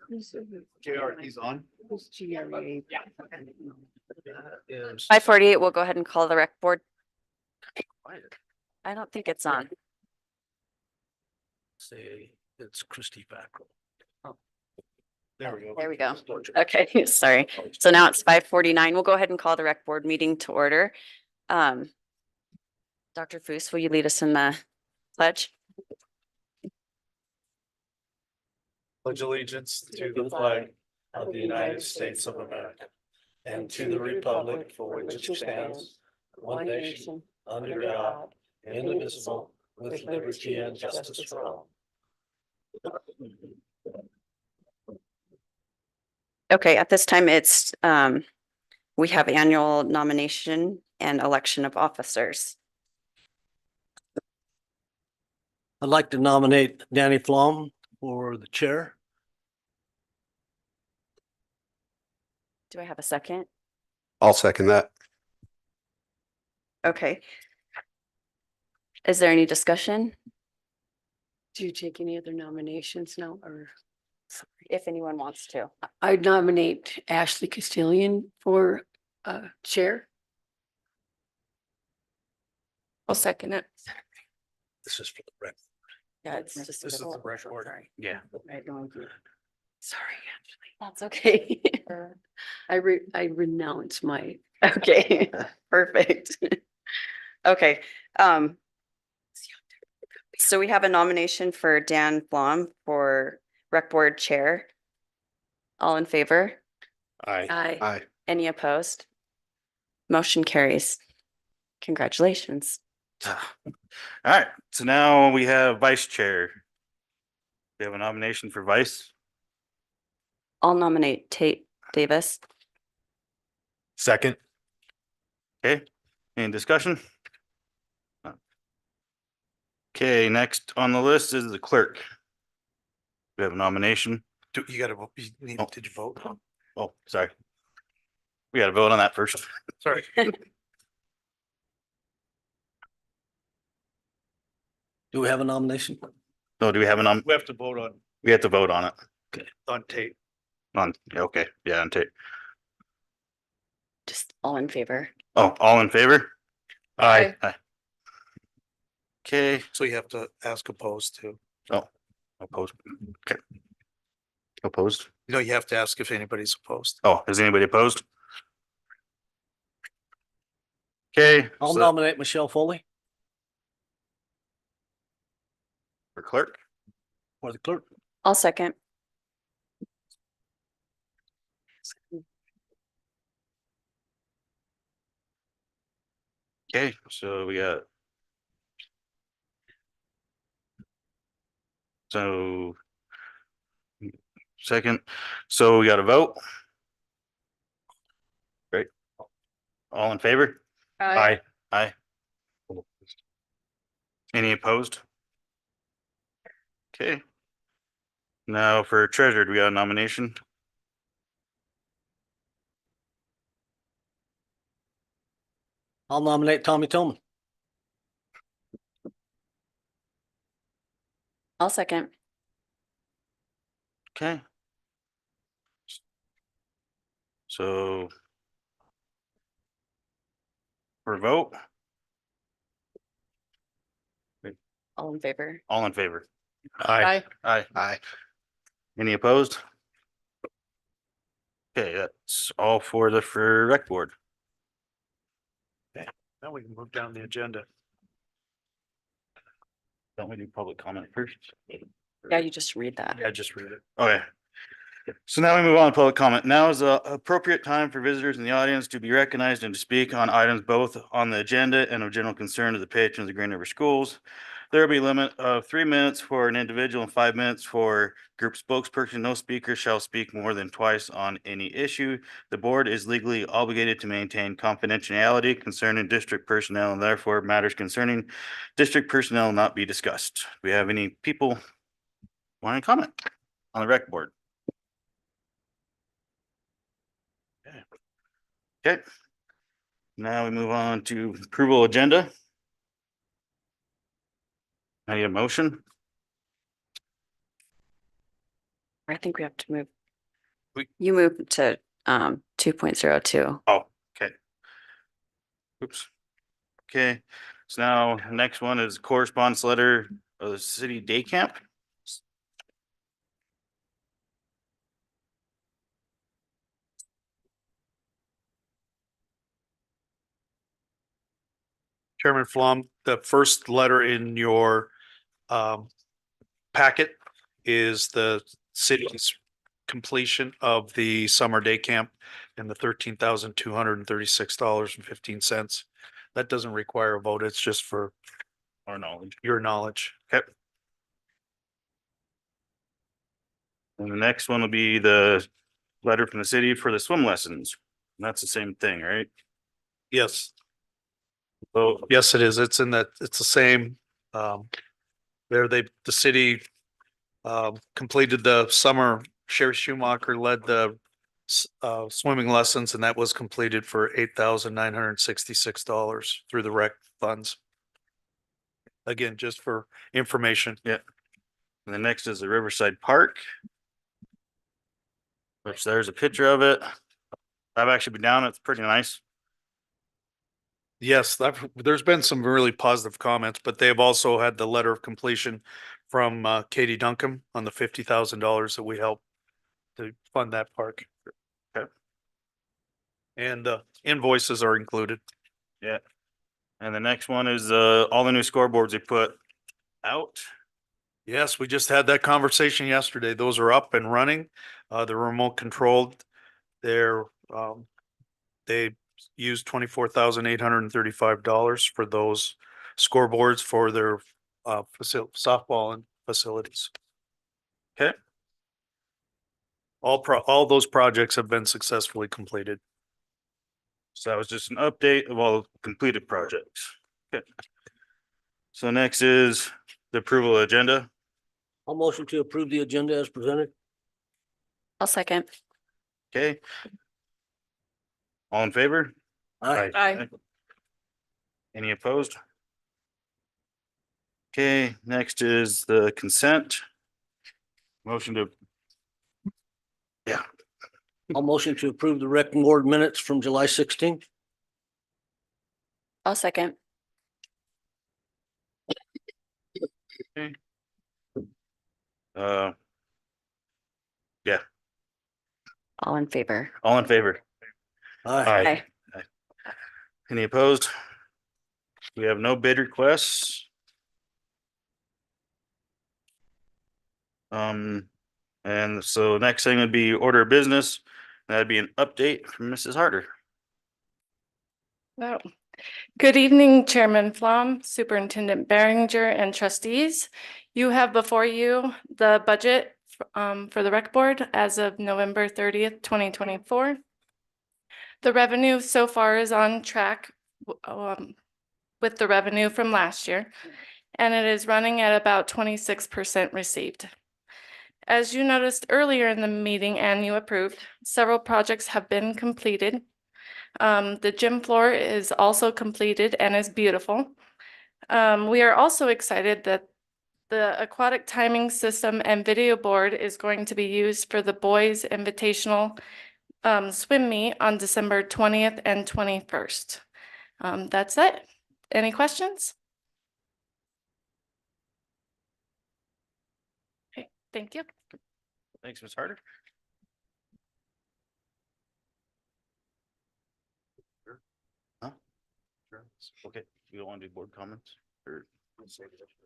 JR, he's on. Who's GRA? Is 5:48, we'll go ahead and call the rec board. I don't think it's on. say it's Christy Fackrell. There we go. There we go. Okay, sorry. So now it's 5:49. We'll go ahead and call the rec board meeting to order. Dr. Foos, will you lead us in the pledge? Pledge allegiance to the flag of the United States of America and to the republic for which it stands, one nation, under God, indivisible, with liberty and justice for all. Okay, at this time, it's, we have annual nomination and election of officers. I'd like to nominate Danny Flom for the chair. Do I have a second? I'll second that. Okay. Is there any discussion? Do you take any other nominations now, or? If anyone wants to. I'd nominate Ashley Castillion for chair. I'll second it. This is for the record. Yeah, it's just. This is the record board. Sorry. Yeah. Sorry, That's okay. Ashley. I renounce my. Okay, perfect. Okay, so we have a nomination for Dan Flom for rec board chair. All in favor? Aye. Aye. Any opposed? Motion carries. Congratulations. All right, so now we have vice chair. We have a nomination for vice. I'll nominate Tate Davis. Second. Okay, any discussion? Okay, next on the list is the clerk. We have a nomination. You gotta vote. Oh. Did you vote? Oh, sorry. We got to vote on that first. Sorry. Do we have a nomination? No, do we have a We have to vote on we have to vote on it. tape. Okay, yeah, on tape. Just all in favor. Oh, all in favor? Aye. Aye. Okay, So you have to ask opposed too. oh, opposed. Okay. Opposed? No, you have to ask if anybody's opposed. Oh, is anybody opposed? Okay. I'll so nominate Michelle Foley for clerk. for the clerk. I'll second. Okay, so we got. So. Second, so we got a vote. Great. All in favor? Aye. Aye. Any opposed? Okay. Now for treasurer, do we got a nomination? I'll nominate Tommy Tillman. I'll second. Okay. So. For vote, All in favor. all in favor? Aye. Aye. Aye. Any opposed? Okay, that's all for rec board. Now we can move down the agenda. Don't we do public comment first? Yeah, you just read that. Yeah, just read it. Okay. So now we move on to public comment. Now is the appropriate time for visitors in the audience to be recognized and to speak on items both on the agenda and of general concern to the patrons of Green River Schools. There will be a limit of 3 minutes for an individual and 5 minutes for group spokesperson. No speaker shall speak more than twice on any issue. The board is legally obligated to maintain confidentiality concerning district personnel, and therefore matters concerning district personnel will not be discussed. Do we have any people want to comment on the rec board? Okay. Now we move on to approval agenda. I need a motion. I think we have to move. We- You moved to 2.02. Oh, okay. Oops. Okay, so now next one is correspondence letter of the city day camp. Chairman Flom, the first letter in your packet is the city's completion of the summer day camp and the $13,236.15. That doesn't require a vote. It's just for Our knowledge. your knowledge. Okay. And the next one will be the letter from the city for the swim lessons. And that's the same thing, right? Yes, So, yes, it is. It's in that, it's the same. The city completed the summer. Sherry Schumacher led the swimming lessons, and that was completed for $8,966 through the rec funds. Again, just for information. and the next is the Riverside Park. Which there's a picture of it. I've actually been down. It's pretty nice. Yes, there's been some really positive comments, but they have also had the letter of completion from Katie Duncan on the $50,000 that we helped to fund that park. Okay. And invoices are included. Yeah. And the next one is all the new scoreboards they put out. Yes, we just had that conversation yesterday. Those are up and running. They're remote controlled. They used $24,835 for those scoreboards for their softball and facilities. Okay. All those projects have been successfully completed. So that was just an update of all completed projects. Okay. So next is the approval agenda. I'll motion to approve the agenda as presented. I'll second. Okay. All in favor? Aye. Aye. Any opposed? Okay, next is the consent. Motion to, I'll motion to approve the rec board minutes from July 16th. I'll second. uh, All in favor. all in favor? Aye. Aye. Any opposed? We have no bid requests. And so next thing would be order of business. That'd be an update from Mrs. Harder. Well, good evening, Chairman Flom, Superintendent Behringer, and trustees. You have before you the budget for the rec board as of November 30th, 2024. The revenue so far is on track with the revenue from last year, and it is running at about 26% received. As you noticed earlier in the meeting and you approved, several projects have been completed. The gym floor is also completed and is beautiful. We are also excited that the aquatic timing system and video board is going to be used for the boys invitational swim meet on December 20th and 21st. That's it. Any questions? Okay, thank you. Thanks, Ms. Harder. Huh? Okay, you don't want to do board comments or?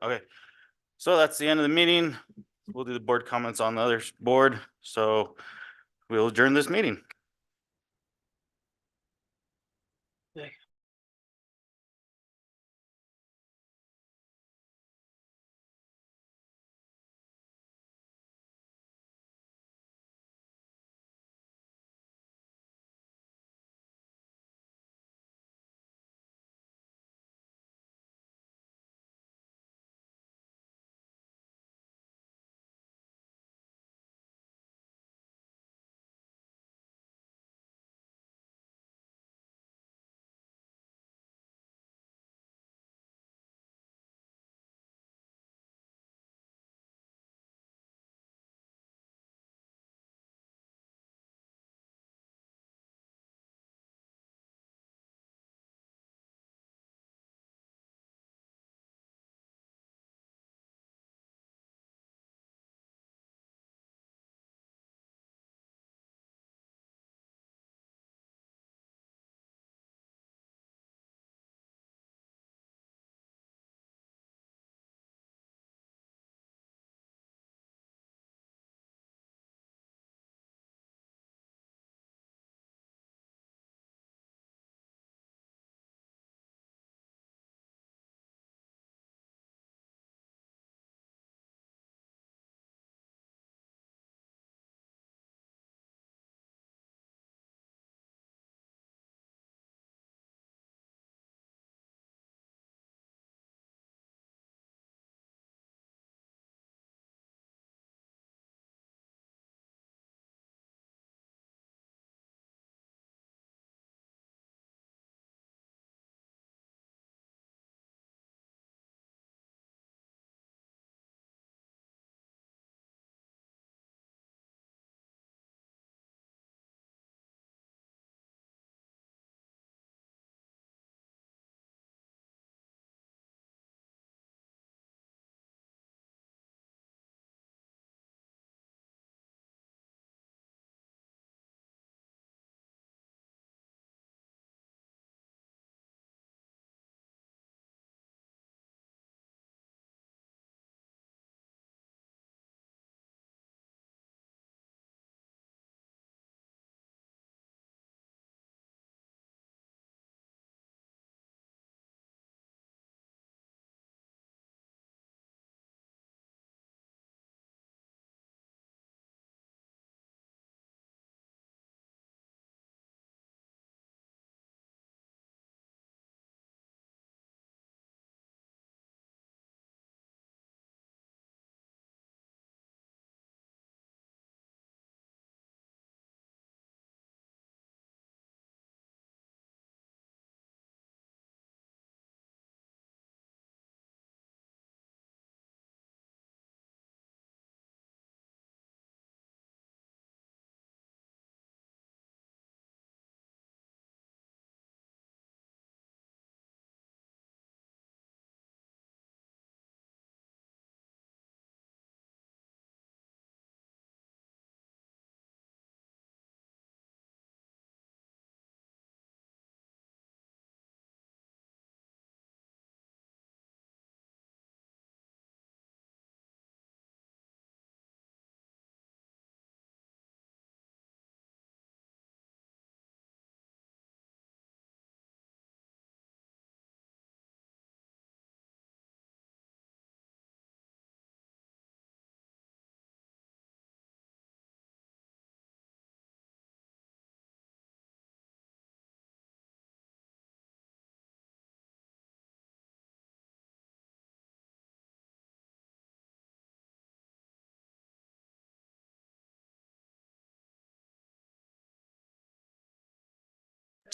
Okay, so that's the end of the meeting. We'll do the board comments on the other board. So we'll adjourn this meeting.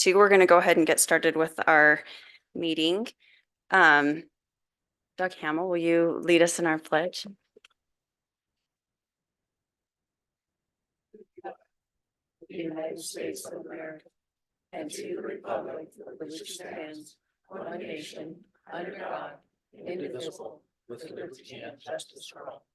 2, we're going to go ahead and get started with our meeting. Doug Hamel, will you lead us in our pledge? United States of America and to the republic for which it stands, one nation, under God, indivisible, with liberty and justice for all.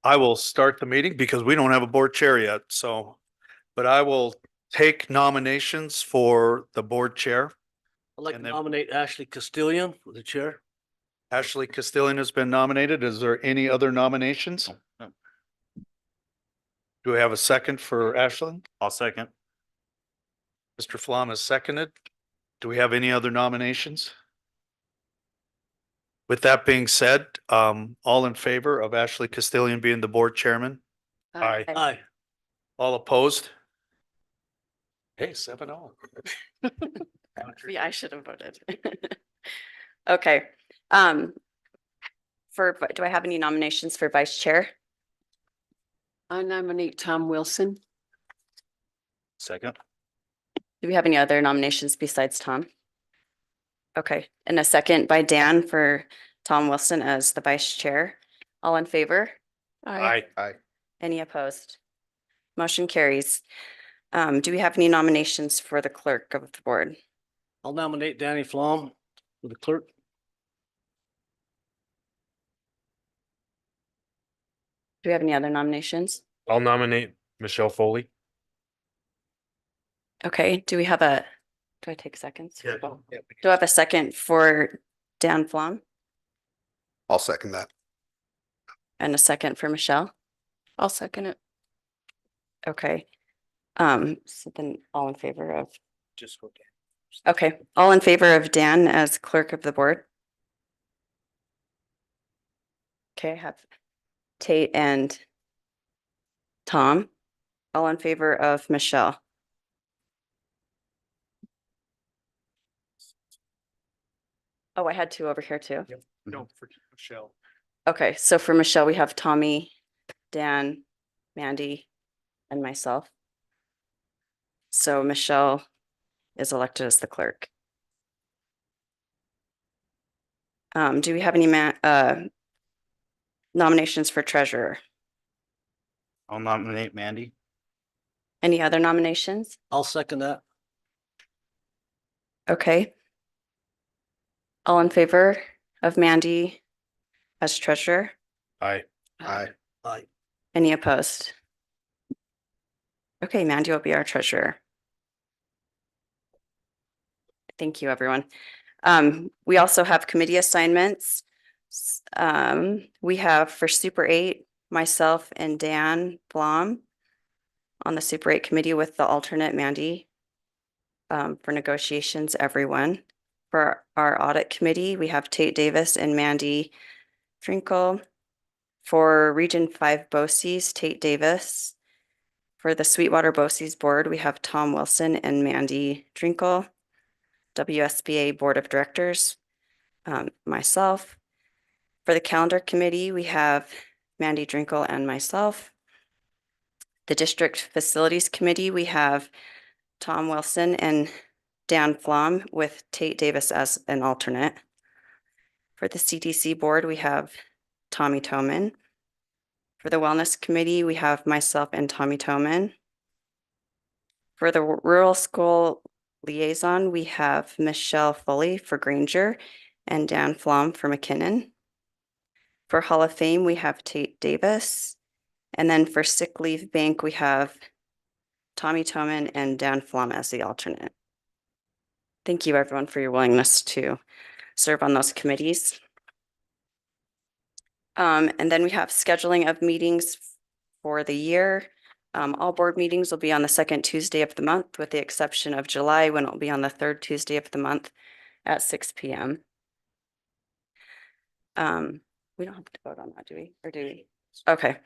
I will start the meeting because we don't have a board chair yet, so, but I will take nominations for the board chair. I'd like to And then- nominate Ashley Castillion for the chair. Ashley Castillion has been nominated. Is there any other nominations? No. Do we have a second for Ashley? I'll second. Mr. Flom is seconded. Do we have any other nominations? With that being said, all in favor of Ashley Castillion being the board chairman? Aye. Aye. All opposed? Hey, 7-0. Yeah, I should have voted. Okay. Do I have any nominations for vice chair? I nominate Tom Wilson. Second. Do we have any other nominations besides Tom? Okay, and a second by Dan for Tom Wilson as the vice chair. All in favor? Aye. Any opposed? Motion carries. Do we have any nominations for the clerk of the board? I'll nominate Danny Flom for the clerk. Do we have any other nominations? I'll nominate Michelle Foley. Okay, do I take seconds? Yeah. Do I have a second for Dan Flom I'll second that. and a second for Michelle? I'll second it. Okay. So then all in favor of, Just go Dan. okay, all in favor of Dan as clerk of the board? Okay, I have Tate and Tom. All in favor of Michelle? Oh, I had two over here too. No, for Michelle. Okay, so for Michelle, we have Tommy, Dan, Mandy, and myself. So Michelle is elected as the clerk. Do we have any nominations for treasurer? I'll nominate Mandy. Any other nominations? I'll second that. Okay. All in favor of Mandy as treasurer? Aye. Aye. Aye. Any opposed? Okay, Mandy will be our treasurer. Thank you, everyone. We also have committee assignments. We have for Super 8, myself and Dan Blom on the Super 8 committee with the alternate Mandy. For negotiations, everyone. For our audit committee, we have Tate Davis and Mandy Trinkle. For Region 5 BOCES, Tate Davis. For the Sweetwater BOCES board, we have Tom Wilson and Mandy Trinkle. WSBA Board of Directors, myself. For the calendar committee, we have Mandy Drinkle and myself. The district facilities committee, we have Tom Wilson and Dan Flom with Tate Davis as an alternate. For the CTC board, we have Tommy Toman. For the wellness committee, we have myself and Tommy Toman. For the rural school liaison, we have Michelle Foley for Granger and Dan Flom for McKinnon. For Hall of Fame, we have Tate Davis. And then for sick leave bank, we have Tommy Toman and Dan Flom as the alternate. Thank you, everyone, for your willingness to serve on those committees. And then we have scheduling of meetings for the year. All board meetings will be on the second Tuesday of the month, with the exception of July, when it will be on the third Tuesday of the month at 6 p.m. We don't have to vote on that, do we? Or do we? Okay.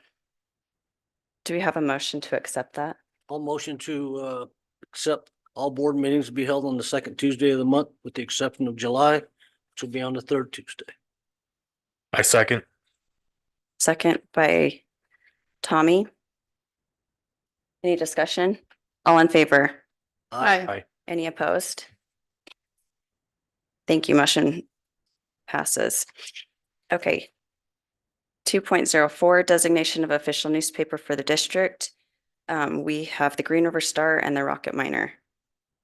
Do we have a motion to accept that? I'll motion to accept All board meetings will be held on the second Tuesday of the month, with the exception of July, which will be on the third Tuesday. I second. Second by Tommy. Any discussion? All in favor? Aye. Any opposed? Thank you. Motion passes. Okay. 2.04 designation of official newspaper for the district. We have the Green River Star and the Rocket Miner.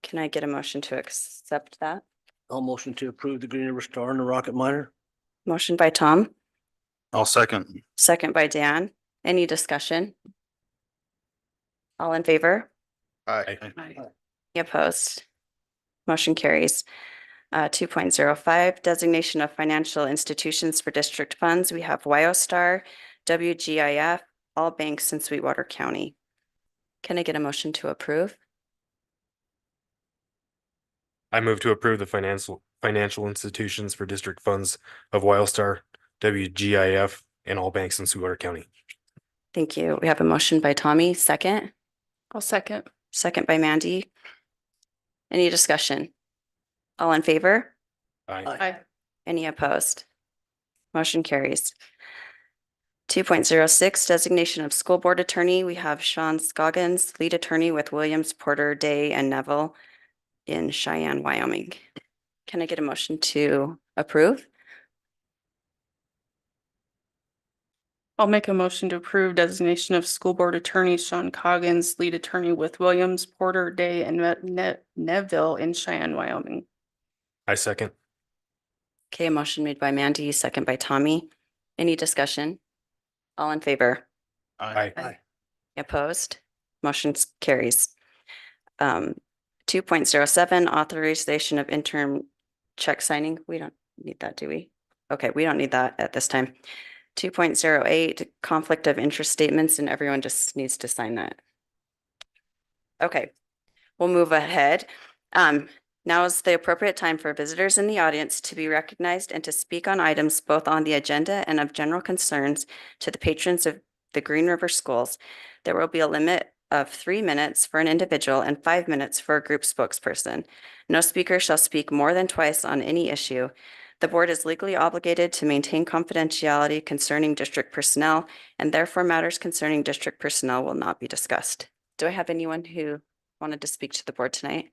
Can I get a motion to accept that? I'll motion to approve the Green River Star and the Rocket Miner. Motion by Tom, I'll second. second by Dan. Any discussion? All in favor? Aye. Any opposed? Motion carries. 2.05 designation of financial institutions for district funds. We have WyoStar, WGIF, all banks in Sweetwater County. Can I get a motion to approve? I move to approve the financial institutions for district funds of Wildstar, WGIF, and all banks in Sweetwater County. Thank you. We have a motion by Tommy, second, I'll second. second by Mandy. Any discussion? All in favor? Aye. Aye. Any opposed? Motion carries. 2.06 designation of school board attorney. We have Sean Scoggins, lead attorney with Williams, Porter, Day, and Neville in Cheyenne, Wyoming. Can I get a motion to approve? I'll make a motion to approve designation of school board attorney Sean Coggins, lead attorney with Williams, Porter, Day, and Neville in Cheyenne, Wyoming. I second. Okay, a motion made by Mandy, second by Tommy. Any discussion? All in favor? Aye. Opposed? Motion carries. 2.07 authorization of interim check signing. We don't need that, do we? Okay, we don't need that at this time. 2.08 conflict of interest statements, and everyone just needs to sign that. Okay, we'll move ahead. Now is the appropriate time for visitors in the audience to be recognized and to speak on items both on the agenda and of general concerns to the patrons of the Green River Schools. There will be a limit of 3 minutes for an individual and 5 minutes for a group spokesperson. No speaker shall speak more than twice on any issue. The board is legally obligated to maintain confidentiality concerning district personnel, and therefore matters concerning district personnel will not be discussed. Do I have anyone who wanted to speak to the board tonight?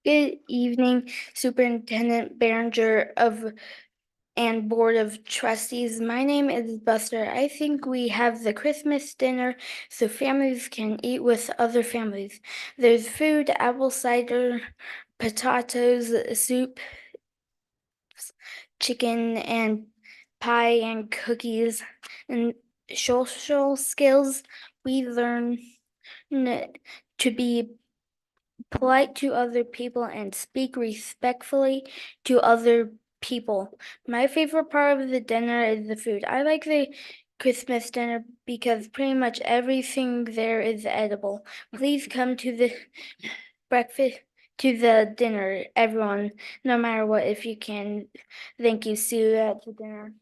Good evening, Superintendent Behringer and Board of Trustees. My name is Buster. I think we have the Christmas dinner so families can eat with other families. There's food, apple cider, potatoes, soup, chicken, and pie and cookies. And social skills, we learn to be polite to other people and speak respectfully to other people. My favorite part of the dinner is the food. I like the Christmas dinner because pretty much everything there is edible. Please come to the breakfast, to the dinner, everyone, no matter what, if you can. Thank you. See you at the dinner.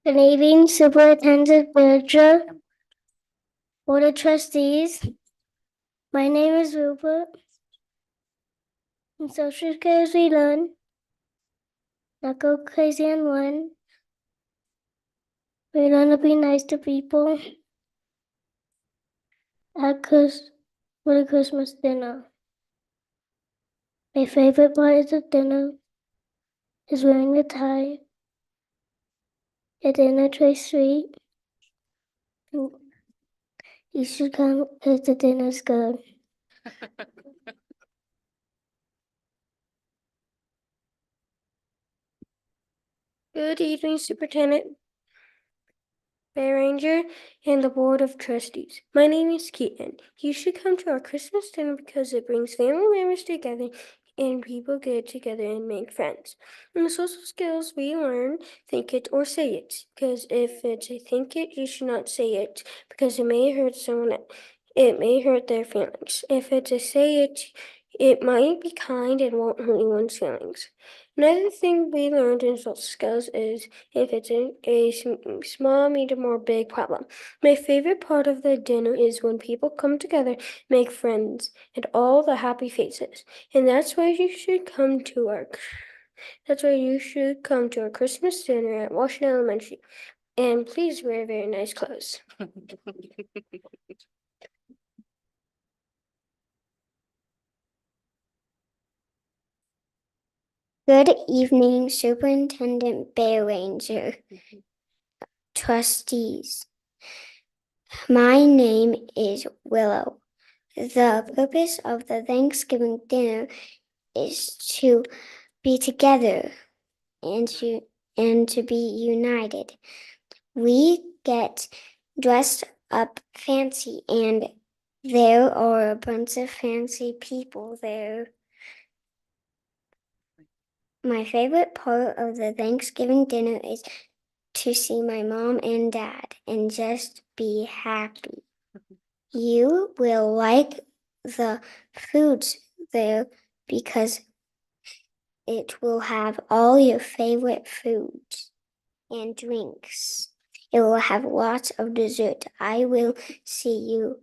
Good evening, Superintendent Berger, Board of Trustees. My name is Rupert. In social skills we learn, not go crazy and run. We learn to be nice to people. With a Christmas dinner. My favorite part of dinner is wearing a tie. The dinner tastes sweet. You should come because the dinner's good. Good evening, Superintendent Barranger, and the Board of Trustees. My name is Keaton. You should come to our Christmas dinner because it brings family members together and people get together and make friends. In the social skills we learn, think it or say it. Because if it's a think it, you should not say it because it may hurt someone. It may hurt their feelings. If it's a say it, it might be kind and won't hurt anyone's feelings. Another thing we learned in social skills is if it's a small, medium, or big problem. My favorite part of the dinner is when people come together, make friends, and all the happy faces. And that's why you should come to our Christmas dinner at Washington Elementary. And please wear very nice clothes. Good evening, Superintendent Barranger, trustees. My name is Willow. The purpose of the Thanksgiving dinner is to be together and to be united. We get dressed up fancy and there are a bunch of fancy people there. My favorite part of the Thanksgiving dinner is to see my mom and dad and just be happy. You will like the foods there because it will have all your favorite foods and drinks. It will have lots of dessert. I will see you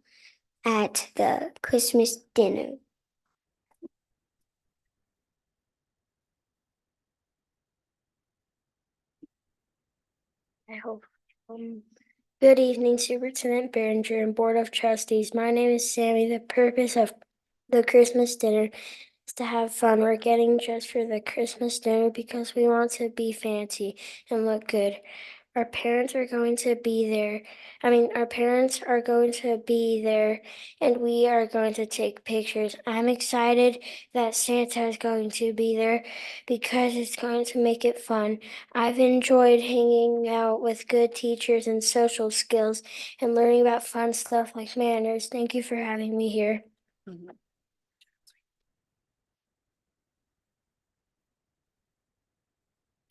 at the Christmas dinner. I hope. Good evening, Superintendent Barringer and Board of Trustees. My name is Sammy. The purpose of the Christmas dinner is to have fun. We're getting dressed for the Christmas dinner because we want to be fancy and look good. Our parents are going to be there. Our parents are going to be there and we are going to take pictures. I'm excited that Santa is going to be there because it's going to make it fun. I've enjoyed hanging out with good teachers and social skills and learning about fun stuff like manners. Thank you for having me here.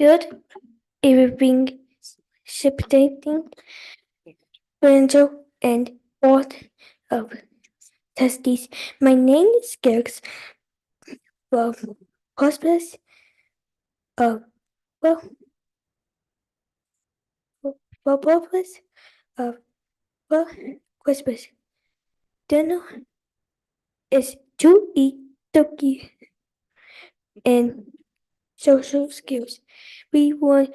Good evening, Superintendent Barringer and Board of Trustees. My name is Gergs. Well, hospice. Well, purpose of well, Christmas dinner is to eat turkey and social skills. We want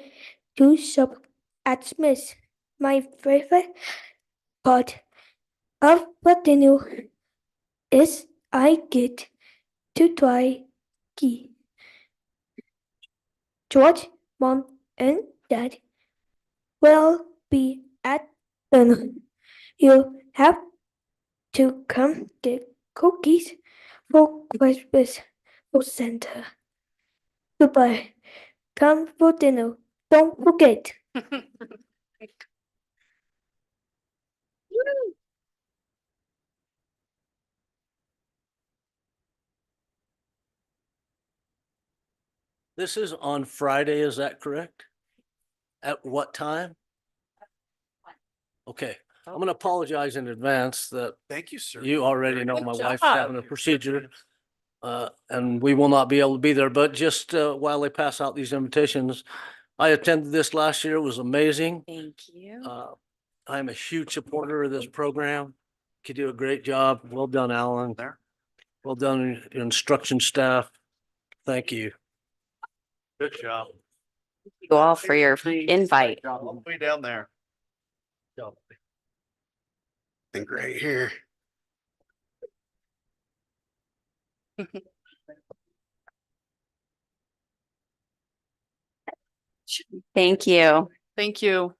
to shop at Smith's. My favorite part of the dinner is I get to try tea. George, Mom, and Dad will be at dinner. You have to come get cookies for Christmas for Santa. Goodbye. Come for dinner. Don't forget. This is on Friday, is that correct? At what time? Okay, I'm gonna apologize in advance that Thank you, sir. you already know my Good wife's job. having a procedure. And we will not be able to be there, but just while they pass out these invitations, I attended this last year. It was amazing. Thank you. I'm a huge supporter of this program. You do a great job. Well done, Alan. Well done, instruction staff. Thank you. Good job. You all for your invite. All the way down there. Think right here. Thank you. Thank you.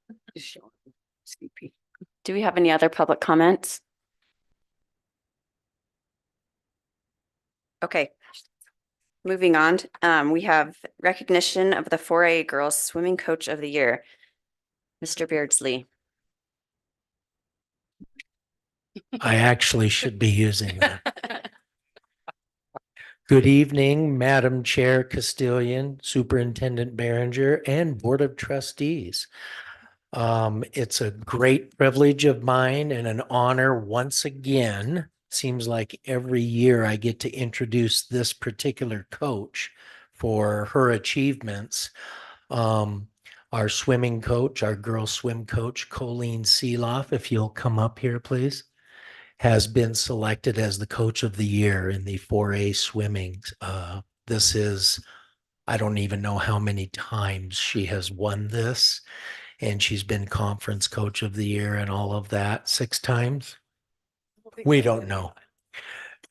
Do we have any other public comments? Okay. Moving on, we have recognition of the 4A Girls Swimming Coach of the Year, Mr. Beardsley. I actually should be using that. Good evening, Madam Chair Castilian, Superintendent Behringer, and Board of Trustees. It's a great privilege of mine and an honor once again. Seems like every year I get to introduce this particular coach for her achievements. Our swimming coach, our girls swim coach, Colleen Seeloff, if you'll come up here, please, has been selected as the coach of the year in the 4A swimming. This is, I don't even know how many times she has won this, and she's been conference coach of the year and all of that 6 times. We don't know.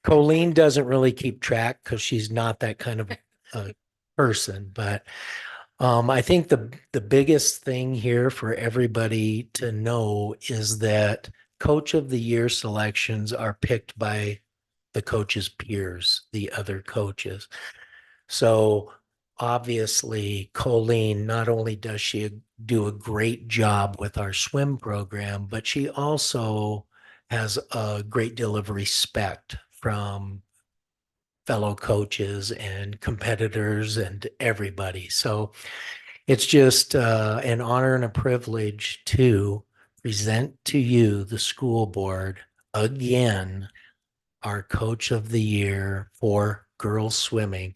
Colleen doesn't really keep track because she's not that kind of a person, but I think the biggest thing here for everybody to know is that coach of the year selections are picked by the coach's peers, the other coaches. So obviously, Colleen, not only does she do a great job with our swim program, but she also has a great deal of respect from fellow coaches and competitors and everybody. So it's just an honor and a privilege to present to you, the school board, again, our coach of the year for girls swimming.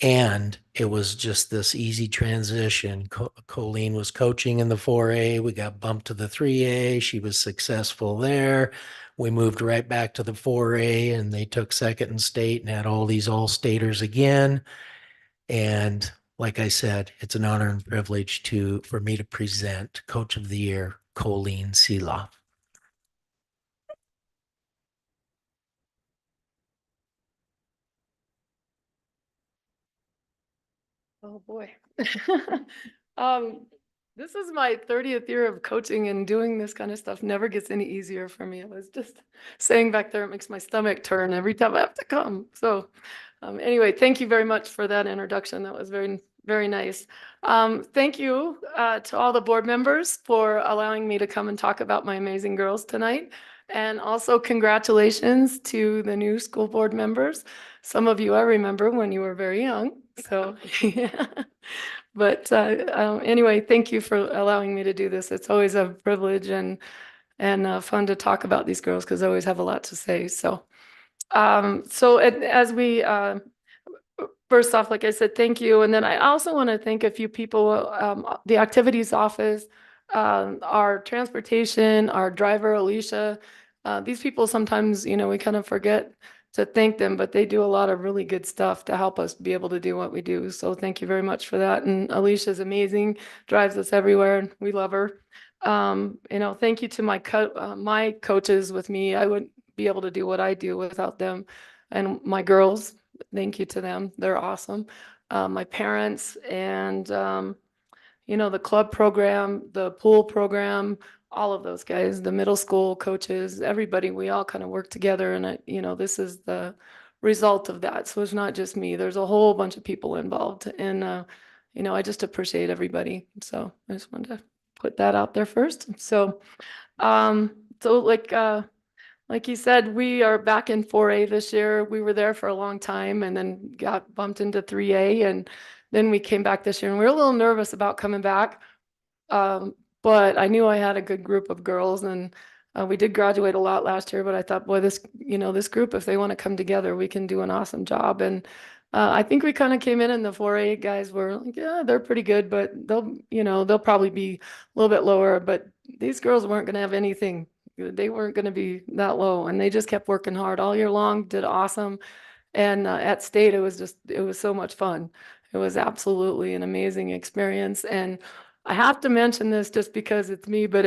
And it was just this easy transition. Colleen was coaching in the 4A. We got bumped to the 3A. She was successful there. We moved right back to the 4A, and they took second in state and had all these all-staters again. And like I said, it's an honor and privilege for me to present Coach of the Year, Colleen Seeloff. Oh, boy. This is my 30th year of coaching, and doing this kind of stuff never gets any easier for me. I was just saying back there, it makes my stomach turn every time I have to come. So anyway, thank you very much for that introduction. That was very, very nice. Thank you to all the board members for allowing me to come and talk about my amazing girls tonight. And also congratulations to the new school board members. Some of you I remember when you were very young. So, yeah. But anyway, thank you for allowing me to do this. It's always a privilege and fun to talk about these girls because I always have a lot to say. So, as we first off, like I said, thank you. And then I also want to thank a few people, the activities office, our transportation, our driver, Alicia. These people sometimes, we kind of forget to thank them, but they do a lot of really good stuff to help us be able to do what we do. So thank you very much for that. And Alicia's amazing, drives us everywhere, and we love her. Thank you to my coaches with me. I wouldn't be able to do what I do without them. And my girls, thank you to them. They're awesome. My parents and, the club program, the pool program, all of those guys, the middle school coaches, everybody, we all kind of work together. And, this is the result of that. So it's not just me. There's a whole bunch of people involved. And, I just appreciate everybody. So I just wanted to put that out there first. So, like you said, we are back in 4A this year. We were there for a long time and then got bumped into 3A. And then we came back this year, and we were a little nervous about coming back. But I knew I had a good group of girls, and we did graduate a lot last year, but I thought, boy, this group, if they want to come together, we can do an awesome job. And I think we kind of came in, and the 4A guys were like, yeah, they're pretty good, but they'll probably be a little bit lower. But these girls weren't going to have anything. They weren't going to be that low, and they just kept working hard all year long, did awesome. And at state, it was so much fun. It was absolutely an amazing experience. And I have to mention this just because it's me, but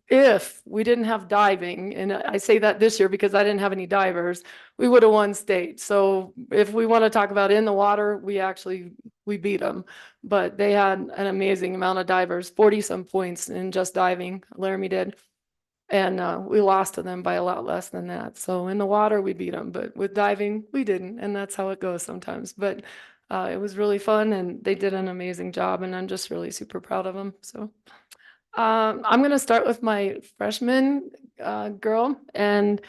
if we didn't have diving, and I say that this year because I didn't have any divers, we would have won state. So if we want to talk about in the water, we beat them. But they had an amazing amount of divers, 40 some points in just diving. Laramie did. And we lost to them by a lot less than that. So in the water, we beat them, but with diving, we didn't. And that's how it goes sometimes. But it was really fun, and they did an amazing job, and I'm just really super proud of them. So I'm gonna start with my freshman girl, and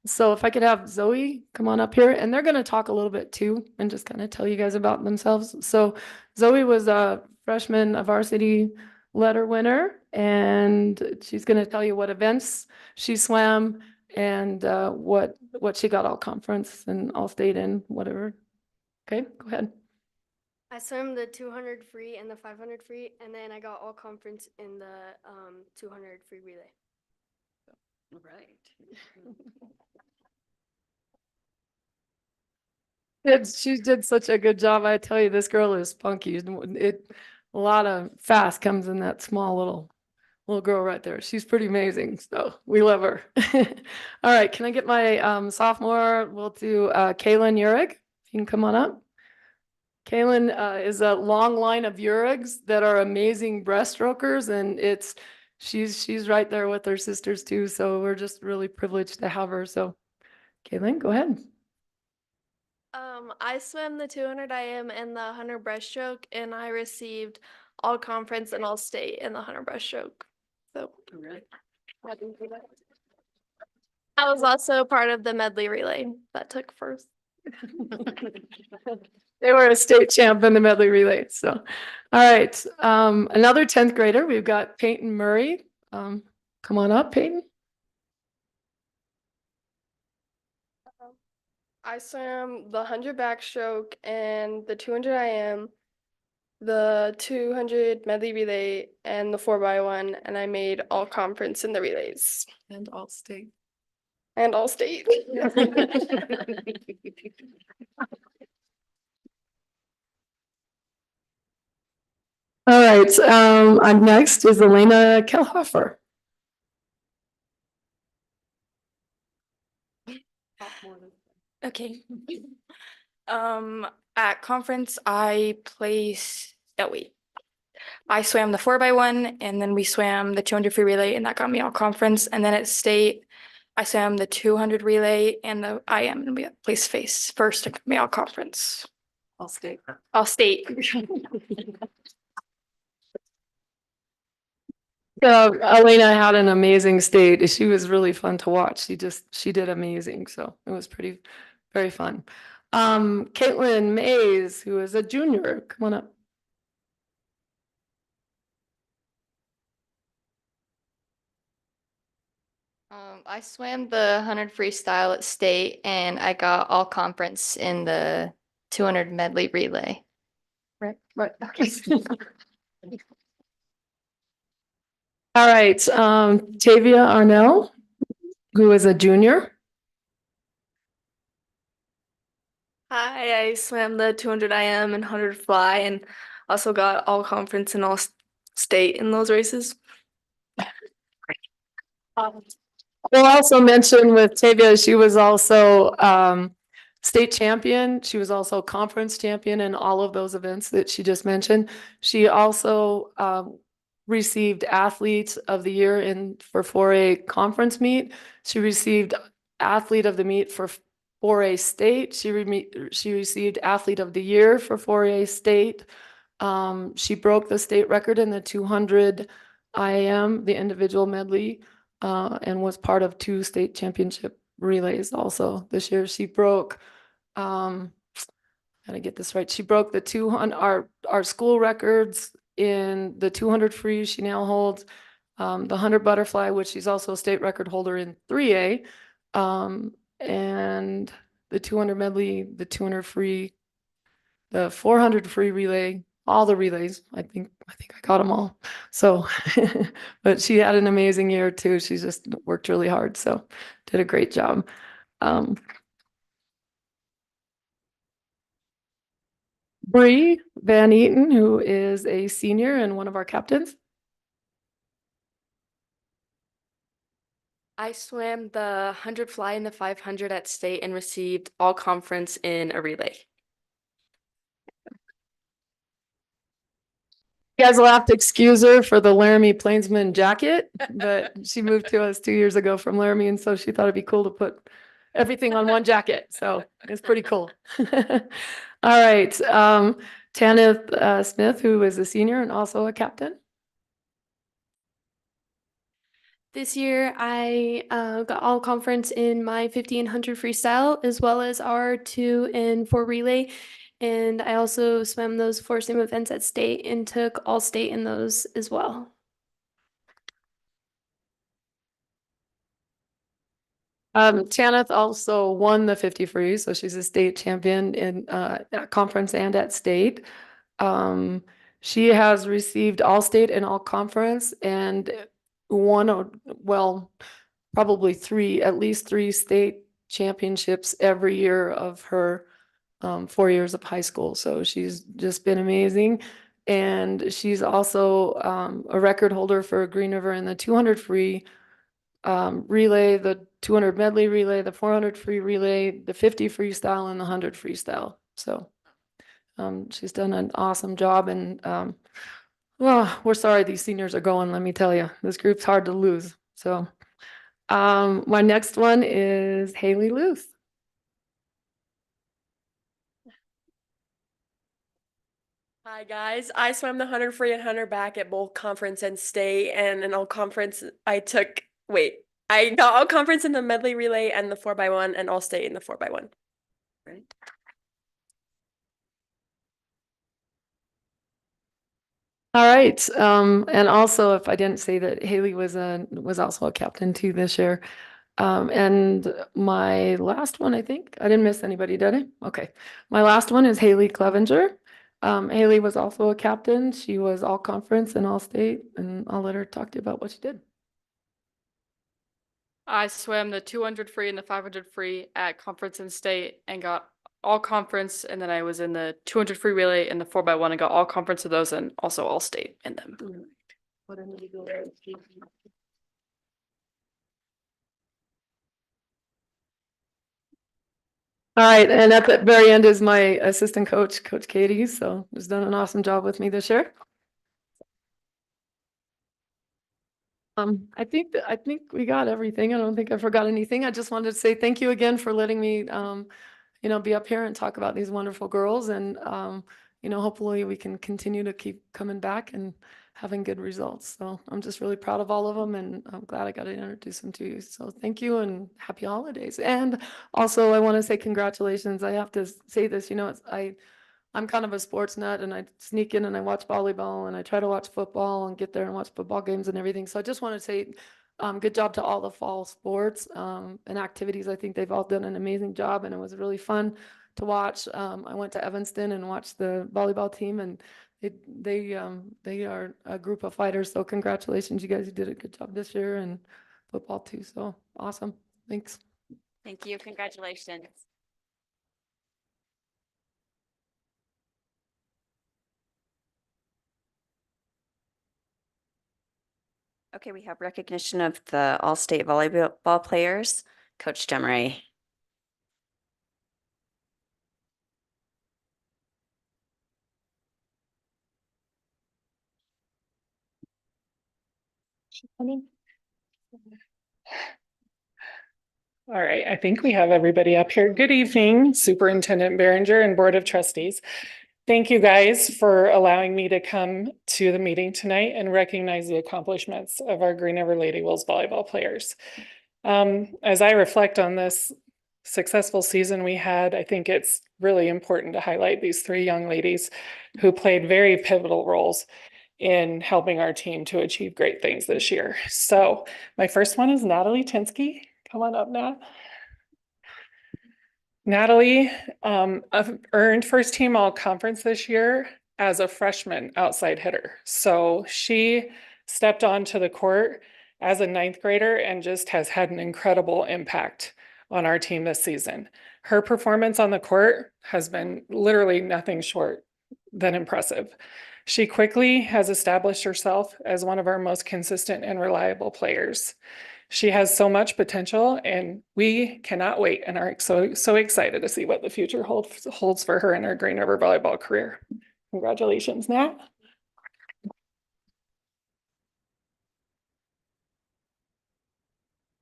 so if I could have Zoe come on up here, and they're gonna talk a little bit too, and just kind of tell you guys about themselves. So Zoe was a freshman, a varsity letter winner, and she's gonna tell you what events she swam and what she got all conference and all state in, whatever. Okay, go ahead. I swam the 200 free and the 500 free, and then I got all conference in the 200 free relay. Right. She did such a good job. I tell you, this girl is spunky. A lot of fast comes in that small little girl right there. She's pretty amazing. So we love her. All right. Can I get my sophomore? We'll do Kaylin Urich. You can come on up. Kaylin is a long line of Urigs that are amazing breaststrokers, and she's right there with her sisters too. So we're just really privileged to have her. So Kaylin, go ahead. I swam the 200 IM and the 100 breaststroke, and I received all conference and all state in the 100 breaststroke. So Right. I was also part of the medley relay that took first. They were a state champ in the medley relay. So, all right. Another 10th grader. We've got Peyton Murray. Come on up, Peyton. I swam the 100 backstroke and the 200 IM, the 200 medley relay, and the 4x1, and I made all conference in the relays. And all state. And all state. All right. I'm next is Elena Kelhofer. Okay. At conference, I swam the 4x1, and then we swam the 200 free relay, and that got me all conference. And then at state, I swam the 200 relay and the IM, and we placed first and got me all conference. All state. All state. So Elena had an amazing state. She was really fun to watch. She did amazing. So it was very fun. Caitlin Mays, who is a junior, come on up. I swam the 100 freestyle at state, and I got all conference in the 200 medley relay. Right. Okay. All right, Tavia Arnell, who is a junior. Hi, I swam the 200 IM and 100 fly, and also got all conference and all state in those races. We'll also mention with Tavia, she was also state champion. She was also conference champion in all of those events that she just mentioned. She also received Athlete of the Year for 4A conference meet. She received Athlete of the Meet for 4A state. She received Athlete of the Year for 4A state. She broke the state record in the 200 IM, the individual medley, and was part of 2 state championship relays also this year. She broke, gotta get this right. She broke the 200, our school records in the 200 free. She now holds the 100 butterfly, which she's also a state record holder in 3A, and the 200 medley, the 200 free, the 400 free relay, all the relays. I think I got them all. So, but she had an amazing year too. She just worked really hard. So did a great job. Bree Van Eaton, who is a senior and one of our captains. I swam the 100 fly and the 500 at state and received all conference in a relay. You guys will have to excuse her for the Laramie Plainsman jacket, but she moved to us 2 years ago from Laramie, and so she thought it'd be cool to put everything on one jacket. So it's pretty cool. All right. Tanith Smith, who is a senior and also a captain. This year, I got all conference in my 50 and 100 freestyle, as well as our 2 and 4 relay. And I also swam those 4 sim events at state and took all state in those as well. Tanith also won the 50 free, so she's a state champion in at conference and at state. She has received all state and all conference and probably at least 3 state championships every year of her 4 years of high school. So she's just been amazing. And she's also a record holder for Green River in the 200 free relay, the 200 medley relay, the 400 free relay, the 50 freestyle, and the 100 freestyle. So she's done an awesome job, and well, we're sorry these seniors are going, let me tell you. This group's hard to lose. So my next one is Haley Luth. Hi guys, I swam the 100 free and 100 back at both conference and state, and in all conference I got all conference in the medley relay and the 4x1 and all state in the 4x1. Right. All right. And also, if I didn't say that, Haley was also a captain too this year. And my last one, I think I didn't miss anybody, did I? Okay. My last one is Haley Clevenger. Haley was also a captain. She was all conference and all state, and I'll let her talk to you about what she did. I swam the 200 free and the 500 free at conference and state and got all conference, and then I was in the 200 free relay and the 4x1 and got all conference of those and also all state in them. All right, and at the very end is my assistant coach, Coach Katie, so has done an awesome job with me this year. I think we got everything. I don't think I forgot anything. I just wanted to say thank you again for letting me be up here and talk about these wonderful girls, and hopefully we can continue to keep coming back and having good results. So I'm just really proud of all of them, and I'm glad I got to introduce them to you. So thank you and happy holidays. And also I want to say congratulations. I have to say this, I'm kind of a sports nut, and I sneak in and I watch volleyball, and I try to watch football and get there and watch football games and everything. So I just want to say good job to all the fall sports and activities. I think they've all done an amazing job, and it was really fun to watch. I went to Evanston and watched the volleyball team, and they are a group of fighters. So congratulations, you guys. You did a good job this year, and football too. So awesome. Thanks. Thank you. Congratulations. Okay, we have recognition of the all-state volleyball players. Coach Demeray. All right, I think we have everybody up here. Good evening, Superintendent Behringer and Board of Trustees. Thank you guys for allowing me to come to the meeting tonight and recognize the accomplishments of our Green River Lady Wolves volleyball players. As I reflect on this successful season we had, I think it's really important to highlight these 3 young ladies who played very pivotal roles in helping our team to achieve great things this year. So my first one is Natalie Tinsky. Come on up, Nat. Natalie earned first team all conference this year as a freshman outside hitter. So she stepped onto the court as a 9th grader and just has had an incredible impact on our team this season. Her performance on the court has been literally nothing short than impressive. She quickly has established herself as one of our most consistent and reliable players. She has so much potential, and we cannot wait and are so excited to see what the future holds for her in her Green River volleyball career. Congratulations, Nat.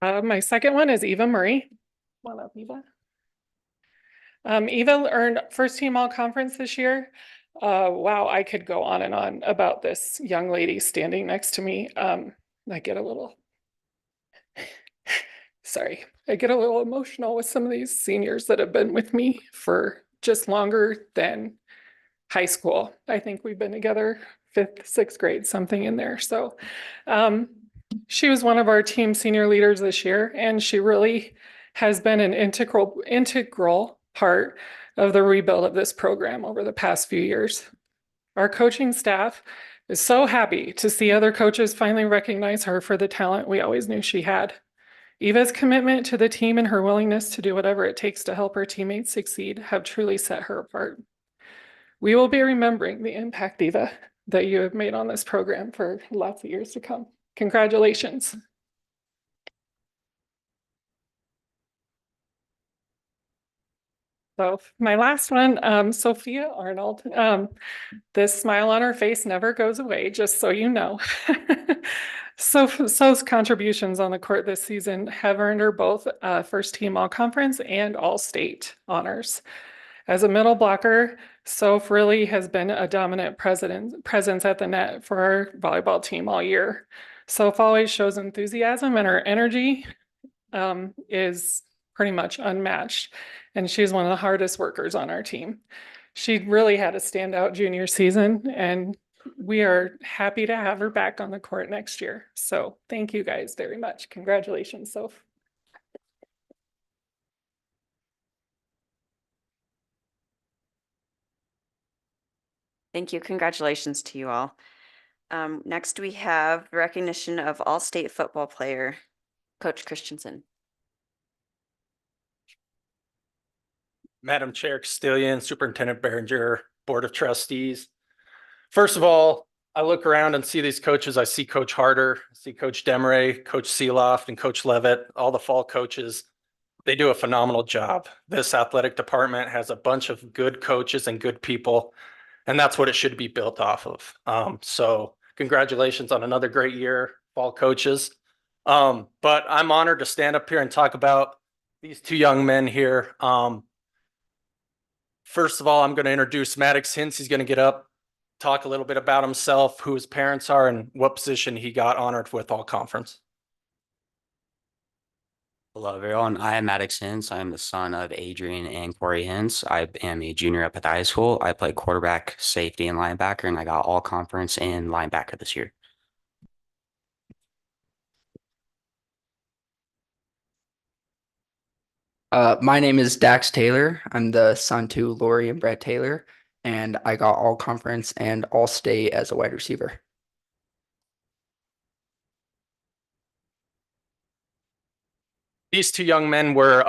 My second one is Eva Murray. Come on up, Eva. Eva earned first team all conference this year. Wow, I could go on and on about this young lady standing next to me. I get a little sorry, I get a little emotional with some of these seniors that have been with me for just longer than high school. I think we've been together fifth, sixth grade, something in there. So she was one of our team senior leaders this year, and she really has been an integral part of the rebuild of this program over the past few years. Our coaching staff is so happy to see other coaches finally recognize her for the talent we always knew she had. Eva's commitment to the team and her willingness to do whatever it takes to help her teammates succeed have truly set her apart. We will be remembering the impact, Eva, that you have made on this program for lots of years to come. Congratulations. So my last one, Sophia Arnold. This smile on her face never goes away, just so you know. So's contributions on the court this season have earned her both first team all conference and all state honors. As a middle blocker, Soph really has been a dominant presence at the net for our volleyball team all year. Soph always shows enthusiasm, and her energy is pretty much unmatched. And she's one of the hardest workers on our team. She really had a standout junior season, and we are happy to have her back on the court next year. So thank you guys very much. Congratulations, Soph. Thank you. Congratulations to you all. Next, we have recognition of all-state football player, Coach Christensen. Madam Chair Castillion, Superintendent Behringer, Board of Trustees. First of all, I look around and see these coaches. I see Coach Harder, I see Coach Demeray, Coach Seeloft, and Coach Levitt, all the fall coaches. They do a phenomenal job. This athletic department has a bunch of good coaches and good people, and that's what it should be built off of. So congratulations on another great year, fall coaches. But I'm honored to stand up here and talk about these two young men here. First of all, I'm going to introduce Maddox Hintz. He's going to get up, talk a little bit about himself, who his parents are, and what position he got honored with all conference. Hello, everyone. I am Maddox Hintz. I am the son of Adrian and Corey Hintz. I am a junior up at the high school. I play quarterback, safety, and linebacker, and I got all conference in linebacker this year. My name is Dax Taylor. I'm the son to Lori and Brett Taylor, and I got all conference and all state as a wide receiver. These two young men were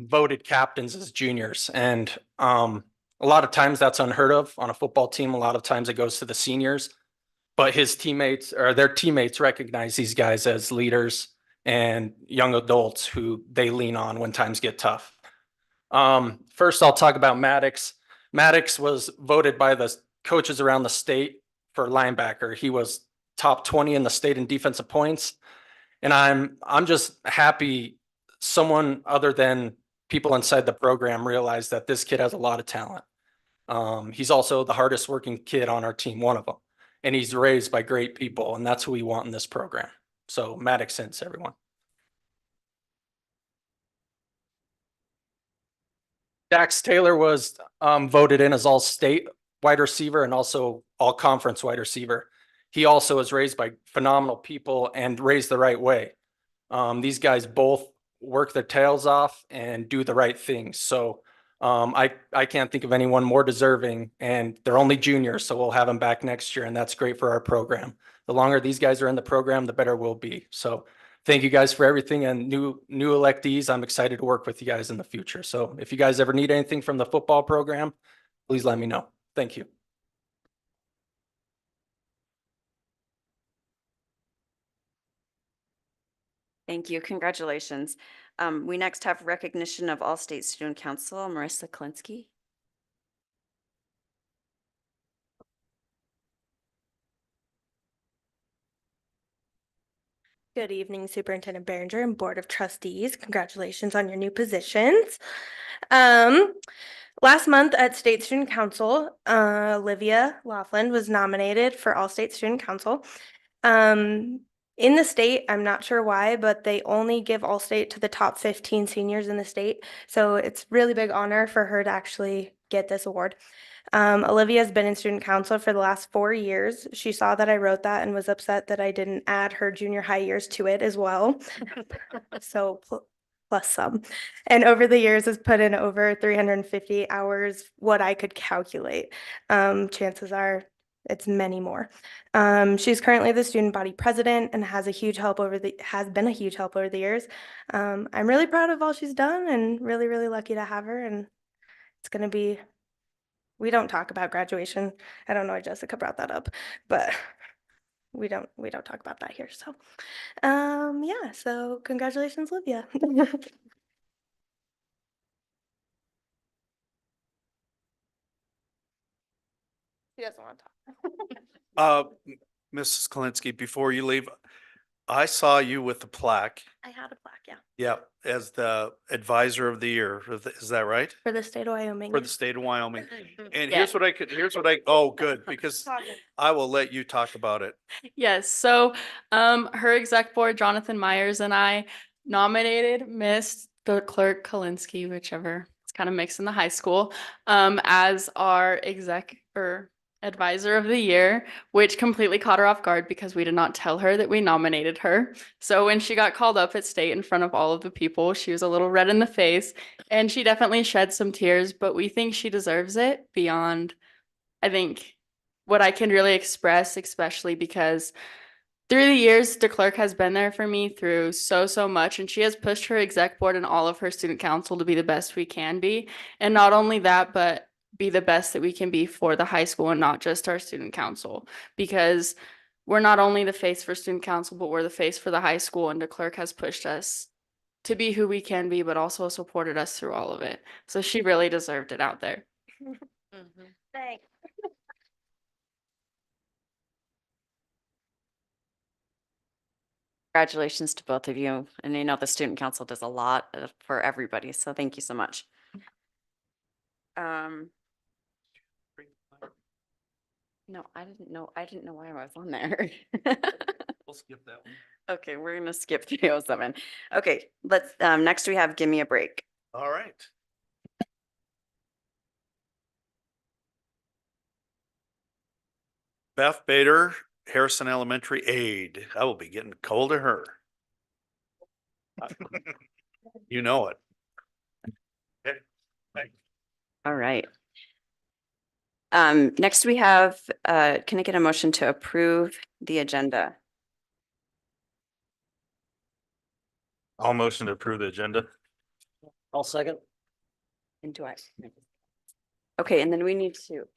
voted captains as juniors, and a lot of times that's unheard of on a football team. A lot of times it goes to the seniors, but his teammates or their teammates recognize these guys as leaders and young adults who they lean on when times get tough. First, I'll talk about Maddox. Maddox was voted by the coaches around the state for linebacker. He was top 20 in the state in defensive points. And I'm just happy someone other than people inside the program realized that this kid has a lot of talent. He's also the hardest working kid on our team, one of them. And he's raised by great people, and that's who we want in this program. So Maddox Hintz, everyone. Dax Taylor was voted in as all-state wide receiver and also all-conference wide receiver. He also was raised by phenomenal people and raised the right way. These guys both work their tails off and do the right things. So I can't think of anyone more deserving, and they're only juniors, so we'll have them back next year, and that's great for our program. The longer these guys are in the program, the better we'll be. So thank you guys for everything, and new electees. I'm excited to work with you guys in the future. So if you guys ever need anything from the football program, please let me know. Thank you. Thank you. Congratulations. We next have recognition of All-State Student Council, Marissa Klinsky. Good evening, Superintendent Behringer and Board of Trustees. Congratulations on your new positions. Last month at State Student Council, Olivia Laughlin was nominated for All-State Student Council. In the state, I'm not sure why, but they only give All-State to the top 15 seniors in the state. So it's really big honor for her to actually get this award. Olivia's been in student council for the last 4 years. She saw that I wrote that and was upset that I didn't add her junior high years to it as well. So plus some. And over the years has put in over 350 hours, what I could calculate. Chances are it's many more. She's currently the student body president and has been a huge help over the years. I'm really proud of all she's done and really, really lucky to have her. And it's gonna be, we don't talk about graduation. I don't know why Jessica brought that up, but we don't talk about that here. So yeah, so congratulations, Olivia. He doesn't want to talk. Mrs. Kalinsky, before you leave, I saw you with the plaque. I had a plaque, yeah. Yeah, as the advisor of the year. Is that right? For the state of Wyoming. For the state of Wyoming. And Yeah. here's what I, oh, good, because I will let you talk about it. Yes, so her exec board, Jonathan Myers and I nominated Miss the Clerk Kalinsky, whichever, it's kind of mixed in the high school, as our exec or advisor of the year, which completely caught her off guard because we did not tell her that we nominated her. So when she got called up at state in front of all of the people, she was a little red in the face and she definitely shed some tears, but we think she deserves it beyond, I think, what I can really express, especially because through the years, the clerk has been there for me through so much, and she has pushed her exec board and all of her student council to be the best we can be. And not only that, but be the best that we can be for the high school and not just our student council, because we're not only the face for student council, but we're the face for the high school, and the clerk has pushed us to be who we can be, but also supported us through all of it. So she really deserved it out there. Thanks. Congratulations to both of you. And I know the student council does a lot for everybody, so thank you so much. No, I didn't know why I was on there. We'll skip that one. Okay, we're gonna skip 307. Okay, let's, next we have Give Me a Break. All right. Beth Bader, Harrison Elementary aide. I will be getting cold of her. You know it. Okay. Thanks. All right. Next we have, can I get a motion to approve the agenda? I'll motion to approve the agenda. I'll second. And do I? Okay, and then we need to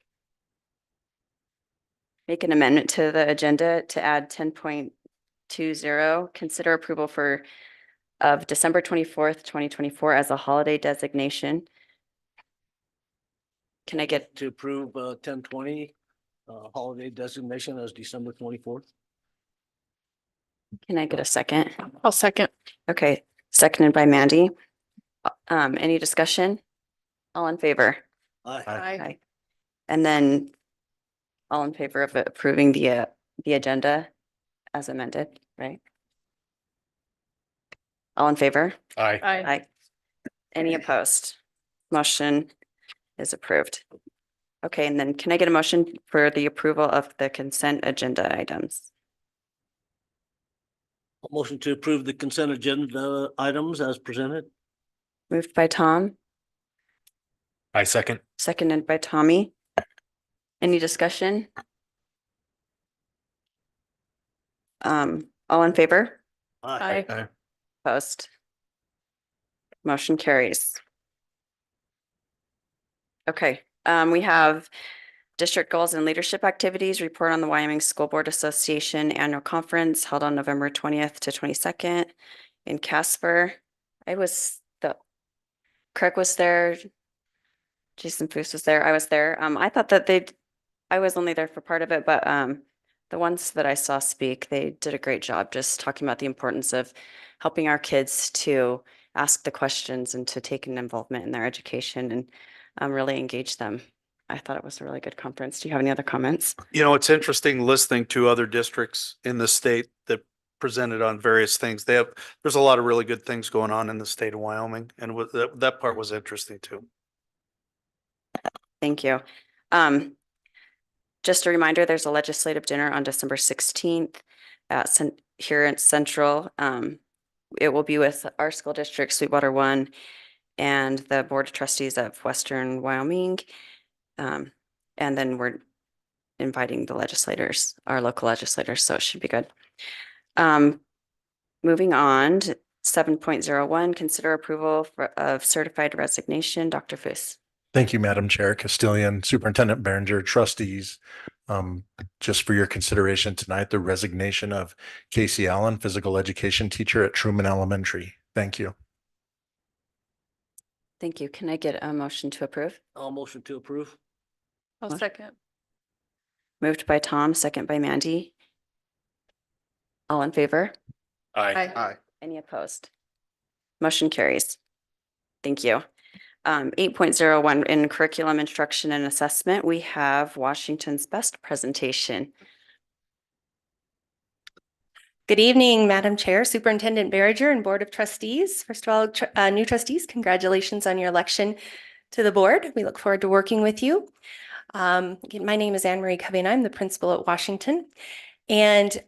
make an amendment to the agenda to add 10.20, consider approval of December 24th, 2024 as a holiday designation. Can I get, To approve 10/20 holiday designation as December 24th. can I get a second? I'll second. Okay, seconded by Mandy. Any discussion? All in favor? Aye. Aye. And then all in favor of approving the agenda as amended, right? All in favor? Aye. Aye. Any opposed? Motion is approved. Okay, and then can I get a motion for the approval of the consent agenda items? Motion to approve the consent agenda items as presented. Moved by Tom, I second. seconded by Tommy. Any discussion? All in favor? Aye. Aye. Opposed? Motion carries. Okay, we have district goals and leadership activities, report on the Wyoming School Board Association Annual Conference held on November 20th to 22nd in Casper. Craig was there. Jason Foose was there. I was there. I thought that I was only there for part of it, but the ones that I saw speak, they did a great job just talking about the importance of helping our kids to ask the questions and to take an involvement in their education and really engage them. I thought it was a really good conference. Do you have any other comments? You know, it's interesting listening to other districts in the state that presented on various things. There's a lot of really good things going on in the state of Wyoming, and that part was interesting too. Thank you. Just a reminder, there's a legislative dinner on December 16th here in Central. It will be with our school district, Sweetwater 1, and the Board of Trustees of Western Wyoming. And then we're inviting the legislators, our local legislators, so it should be good. Moving on to 7.01, consider approval of certified resignation. Dr. Fuss. Thank you, Madam Chair, Castilian, Superintendent Behringer, trustees. Just for your consideration tonight, the resignation of Casey Allen, physical education teacher at Truman Elementary. Thank you. Thank you. Can I get a motion to approve? I'll motion to approve. I'll second. Moved by Tom, second by Mandy. All in favor? Aye. Any opposed? Motion carries. Thank you. 8.01 in curriculum instruction and assessment, we have Washington's best presentation. Good evening, Madam Chair, Superintendent Behringer, and Board of Trustees. First of all, new trustees, congratulations on your election to the board. We look forward to working with you. Again, my name is Anne Marie Covey, and I'm the principal at Washington. And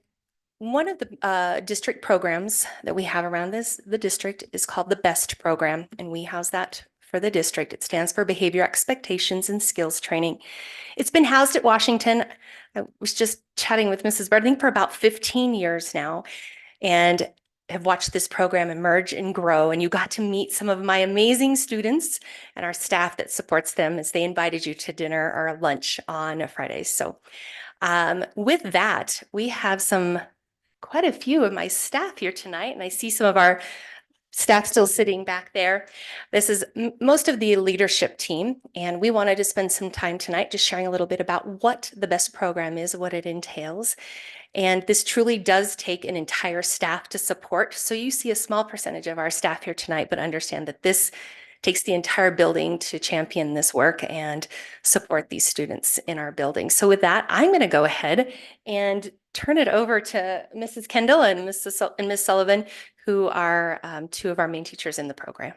one of the district programs that we have around the district is called the BEST program, and we house that for the district. It stands for Behavior Expectations and Skills Training. It's been housed at Washington. I was just chatting with Mrs. Bird, I think for about 15 years now, and have watched this program emerge and grow. And you got to meet some of my amazing students and our staff that supports them as they invited you to dinner or lunch on Fridays. So with that, we have quite a few of my staff here tonight, and I see some of our staff still sitting back there. This is most of the leadership team, and we wanted to spend some time tonight just sharing a little bit about what the BEST program is, what it entails. And this truly does take an entire staff to support. So you see a small percentage of our staff here tonight, but understand that this takes the entire building to champion this work and support these students in our building. So with that, I'm going to go ahead and turn it over to Mrs. Kendall and Ms. Sullivan, who are two of our main teachers in the program.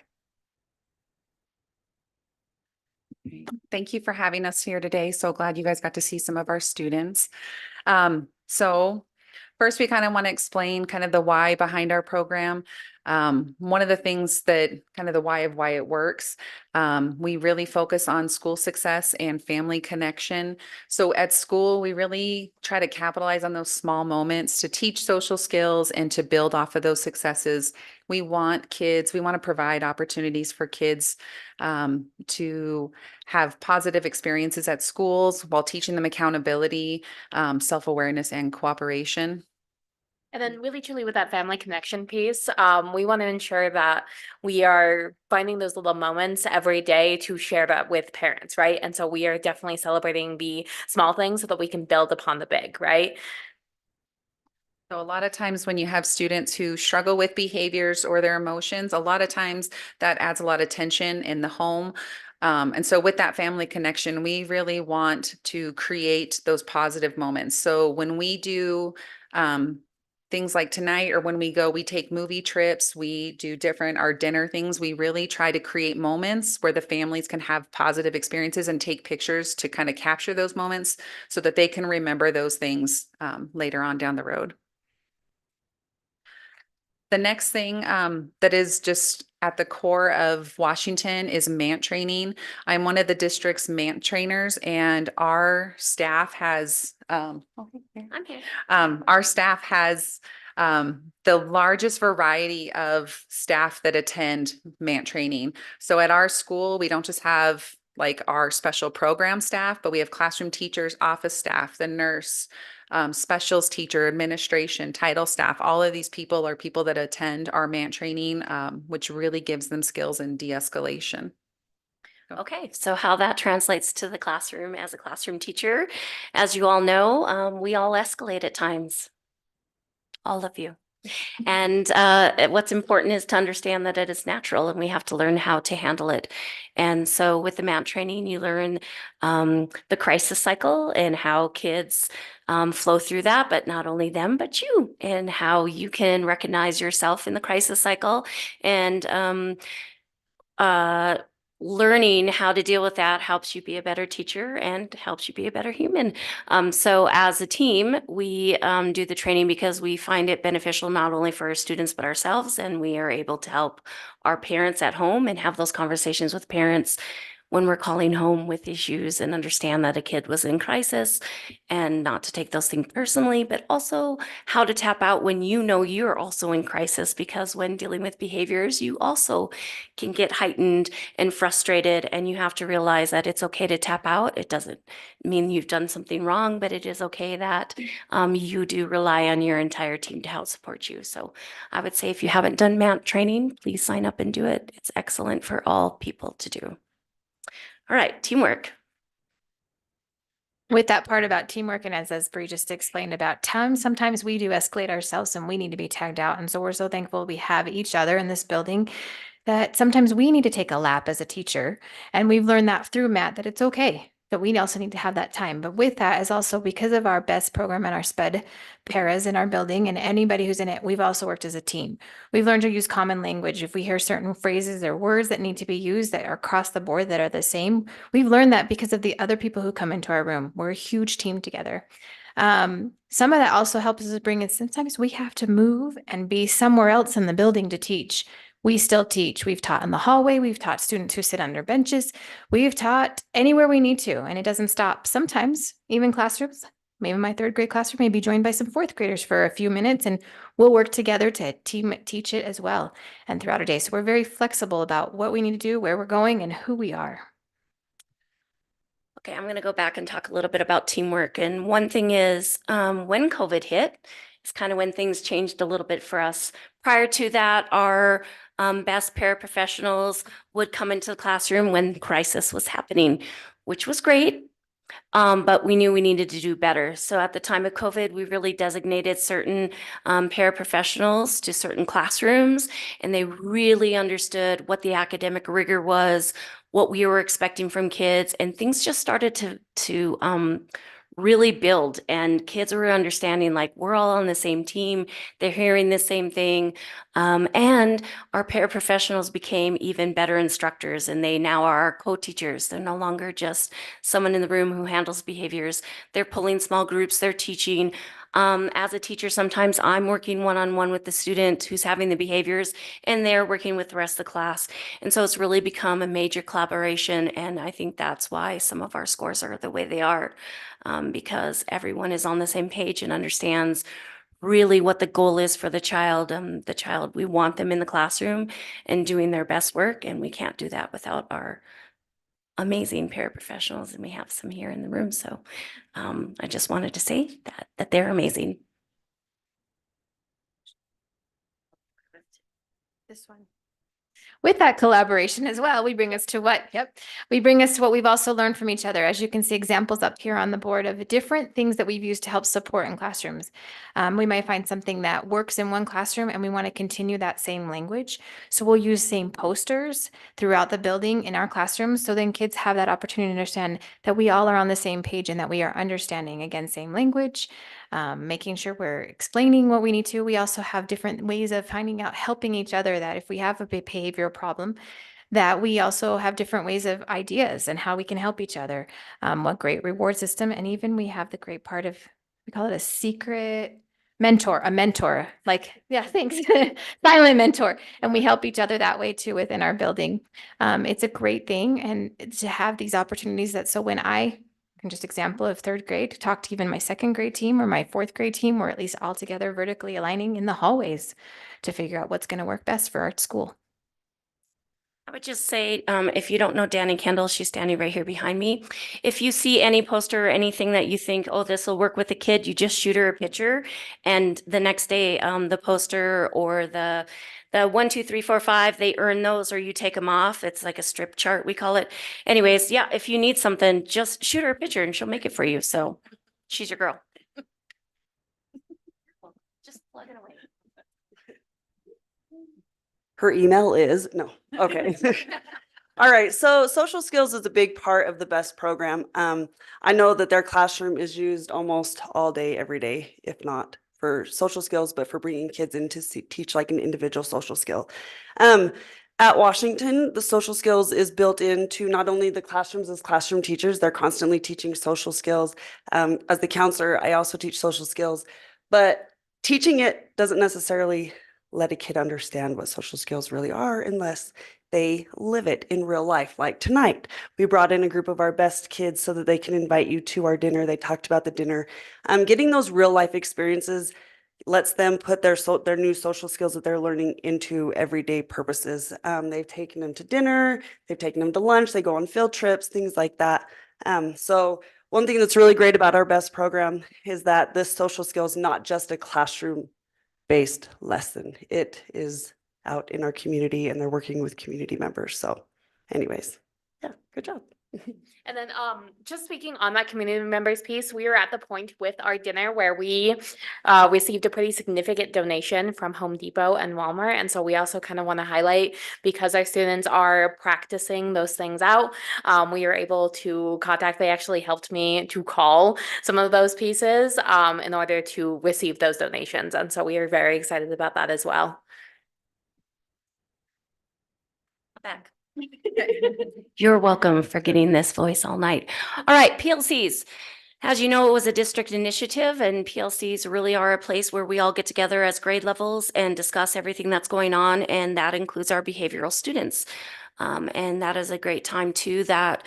Thank you for having us here today. So glad you guys got to see some of our students. So first, we kind of want to explain kind of the why behind our program. One of the things that kind of the why of why it works, we really focus on school success and family connection. So at school, we really try to capitalize on those small moments to teach social skills and to build off of those successes. We want to provide opportunities for kids to have positive experiences at schools while teaching them accountability, self-awareness, and cooperation. And then really truly with that family connection piece, we want to ensure that we are finding those little moments every day to share that with parents, right? And so we are definitely celebrating the small things so that we can build upon the big, right? So a lot of times when you have students who struggle with behaviors or their emotions, a lot of times that adds a lot of tension in the home. And so with that family connection, we really want to create those positive moments. So when we do things like tonight, or when we take movie trips, we do our dinner things. We really try to create moments where the families can have positive experiences and take pictures to kind of capture those moments so that they can remember those things later on down the road. The next thing that is just at the core of Washington is MANT training. I'm one of the district's MANT trainers, and our staff has I'm here. our staff has the largest variety of staff that attend MANT training. So at our school, we don't just have like our special program staff, but we have classroom teachers, office staff, the nurse, specials teacher, administration, title staff. All of these people are people that attend our MANT training, which really gives them skills in de-escalation. Okay, so how that translates to the classroom as a classroom teacher, as you all know, we all escalate at times. All of you. And what's important is to understand that it is natural and we have to learn how to handle it. And so with the MAP training, you learn the crisis cycle and how kids flow through that, but not only them, but you, and how you can recognize yourself in the crisis cycle and uh, learning how to deal with that helps you be a better teacher and helps you be a better human. So as a team, we do the training because we find it beneficial not only for our students, but ourselves. And we are able to help our parents at home and have those conversations with parents when we're calling home with issues and understand that a kid was in crisis and not to take those things personally, but also how to tap out when you know you're also in crisis, because when dealing with behaviors, you also can get heightened and frustrated, and you have to realize that it's okay to tap out. It doesn't mean you've done something wrong, but it is okay that you do rely on your entire team to help support you. So I would say if you haven't done MAP training, please sign up and do it. It's excellent for all people to do. All right, teamwork. With that part about teamwork, and as Bree just explained about time, sometimes we do escalate ourselves and we need to be tagged out. And so we're so thankful we have each other in this building, that sometimes we need to take a lap as a teacher. And we've learned that through Matt, that it's okay, that we also need to have that time. But with that is also because of our BEST program and our SPED paras in our building and anybody who's in it, we've also worked as a team. We've learned to use common language. If we hear certain phrases or words that need to be used that are across the board that are the same, we've learned that because of the other people who come into our room. We're a huge team together. Some of that also helps us bring in, sometimes we have to move and be somewhere else in the building to teach. We still teach. We've taught in the hallway. We've taught students who sit under benches. We've taught anywhere we need to, and it doesn't stop. Sometimes even classrooms, maybe my third grade classroom may be joined by some fourth graders for a few minutes, and we'll work together to teach it as well and throughout our day. So we're very flexible about what we need to do, where we're going, and who we are. Okay, I'm going to go back and talk a little bit about teamwork. And one thing is when COVID hit, it's kind of when things changed a little bit for us. Prior to that, our best paraprofessionals would come into the classroom when crisis was happening, which was great. But we knew we needed to do better. So at the time of COVID, we really designated certain paraprofessionals to certain classrooms, and they really understood what the academic rigor was, what we were expecting from kids, and things just started to really build, and kids were understanding like we're all on the same team, they're hearing the same thing, and our paraprofessionals became even better instructors, and they now are our co-teachers. They're no longer just someone in the room who handles behaviors. They're pulling small groups, they're teaching. As a teacher, sometimes I'm working one-on-one with the student who's having the behaviors, and they're working with the rest of the class. And so it's really become a major collaboration, and I think that's why some of our scores are the way they are, because everyone is on the same page and understands really what the goal is for the child. We want them in the classroom and doing their best work, and we can't do that without our amazing paraprofessionals, and we have some here in the room. So I just wanted to say that they're amazing. This one. With that collaboration as well, we bring us to what we've also learned from each other. As you can see examples up here on the board of different things that we've used to help support in classrooms. We might find something that works in one classroom and we want to continue that same language. So we'll use same posters throughout the building in our classrooms. So then kids have that opportunity to understand that we all are on the same page and that we are understanding, again, same language, making sure we're explaining what we need to. We also have different ways of finding out, helping each other, that if we have a behavioral problem, that we also have different ways of ideas and how we can help each other. What great reward system. And even we have the great part of, we call it a secret mentor, like, yeah, thanks. Silent mentor. And we help each other that way too within our building. It's a great thing. And to have these opportunities that, so when I can just example of third grade, talk to even my second grade team or my fourth grade team, or at least all together vertically aligning in the hallways to figure out what's going to work best for our school. I would just say, if you don't know Danny Kendall, she's standing right here behind me. If you see any poster or anything that you think, oh, this will work with a kid, you just shoot her a picture. And the next day, the poster or the 1, 2, 3, 4, 5, they earn those or you take them off. It's like a strip chart, we call it. Anyways, yeah, if you need something, just shoot her a picture and she'll make it for you. So she's your girl. Just plug it away. Her email is, no, okay. All right, so social skills is a big part of the BEST program. I know that their classroom is used almost all day, every day, if not for social skills, but for bringing kids in to teach like an individual social skill. At Washington, the social skills is built into not only the classrooms as classroom teachers, they're constantly teaching social skills. As the counselor, I also teach social skills, but teaching it doesn't necessarily let a kid understand what social skills really are unless they live it in real life. Like tonight, we brought in a group of our best kids so that they can invite you to our dinner. They talked about the dinner. Getting those real life experiences lets them put their new social skills that they're learning into everyday purposes. They've taken them to dinner, they've taken them to lunch, they go on field trips, things like that. So one thing that's really great about our BEST program is that this social skill is not just a classroom-based lesson. It is out in our community and they're working with community members. So anyways, yeah, good job. And then just speaking on that community members piece, we were at the point with our dinner where we received a pretty significant donation from Home Depot and Walmart. And so we also kind of want to highlight, because our students are practicing those things out, we were able to contact, they actually helped me to call some of those pieces in order to receive those donations. And so we are very excited about that as well. Back. You're welcome for getting this voice all night. All right, PLCs. As you know, it was a district initiative, and PLCs really are a place where we all get together as grade levels and discuss everything that's going on, and that includes our behavioral students. And that is a great time too that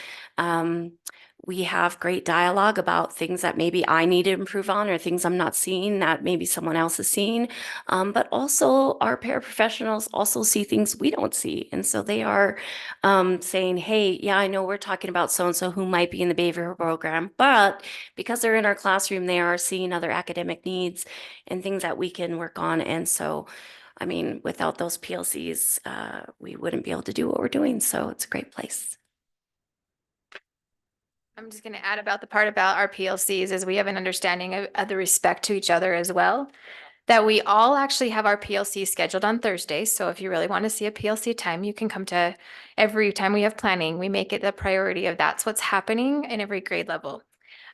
we have great dialogue about things that maybe I need to improve on or things I'm not seeing that maybe someone else is seeing. But also our paraprofessionals also see things we don't see. And so they are saying, hey, yeah, I know we're talking about so-and-so who might be in the behavioral program, but because they're in our classroom, they are seeing other academic needs and things that we can work on. And so, I mean, without those PLCs, we wouldn't be able to do what we're doing. So it's a great place. I'm just going to add about the part about our PLCs is we have an understanding of the respect to each other as well, that we all actually have our PLC scheduled on Thursdays. So if you really want to see a PLC time, you can come to every time we have planning. We make it a priority of that's what's happening in every grade level.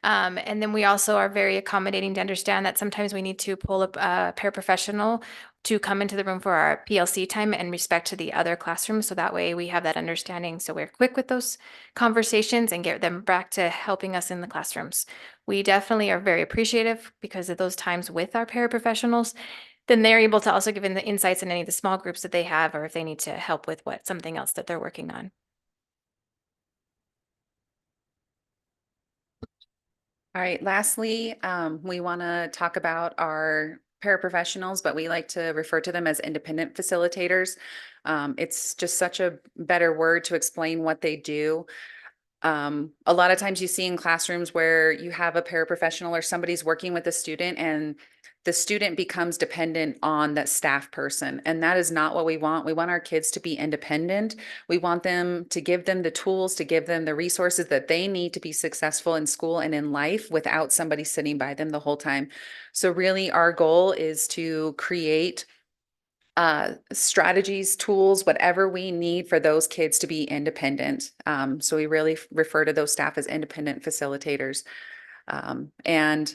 And then we also are very accommodating to understand that sometimes we need to pull up a paraprofessional to come into the room for our PLC time and respect to the other classrooms. So that way we have that understanding. So we're quick with those conversations and get them back to helping us in the classrooms. We definitely are very appreciative because of those times with our paraprofessionals. Then they're able to also give in the insights in any of the small groups that they have, or if they need to help with something else that they're working on. All right, lastly, we want to talk about our paraprofessionals, but we like to refer to them as independent facilitators. It's just such a better word to explain what they do. A lot of times you see in classrooms where you have a paraprofessional or somebody's working with a student and the student becomes dependent on that staff person. And that is not what we want. We want our kids to be independent. We want them to give them the tools, to give them the resources that they need to be successful in school and in life without somebody sitting by them the whole time. So really our goal is to create strategies, tools, whatever we need for those kids to be independent. So we really refer to those staff as independent facilitators. And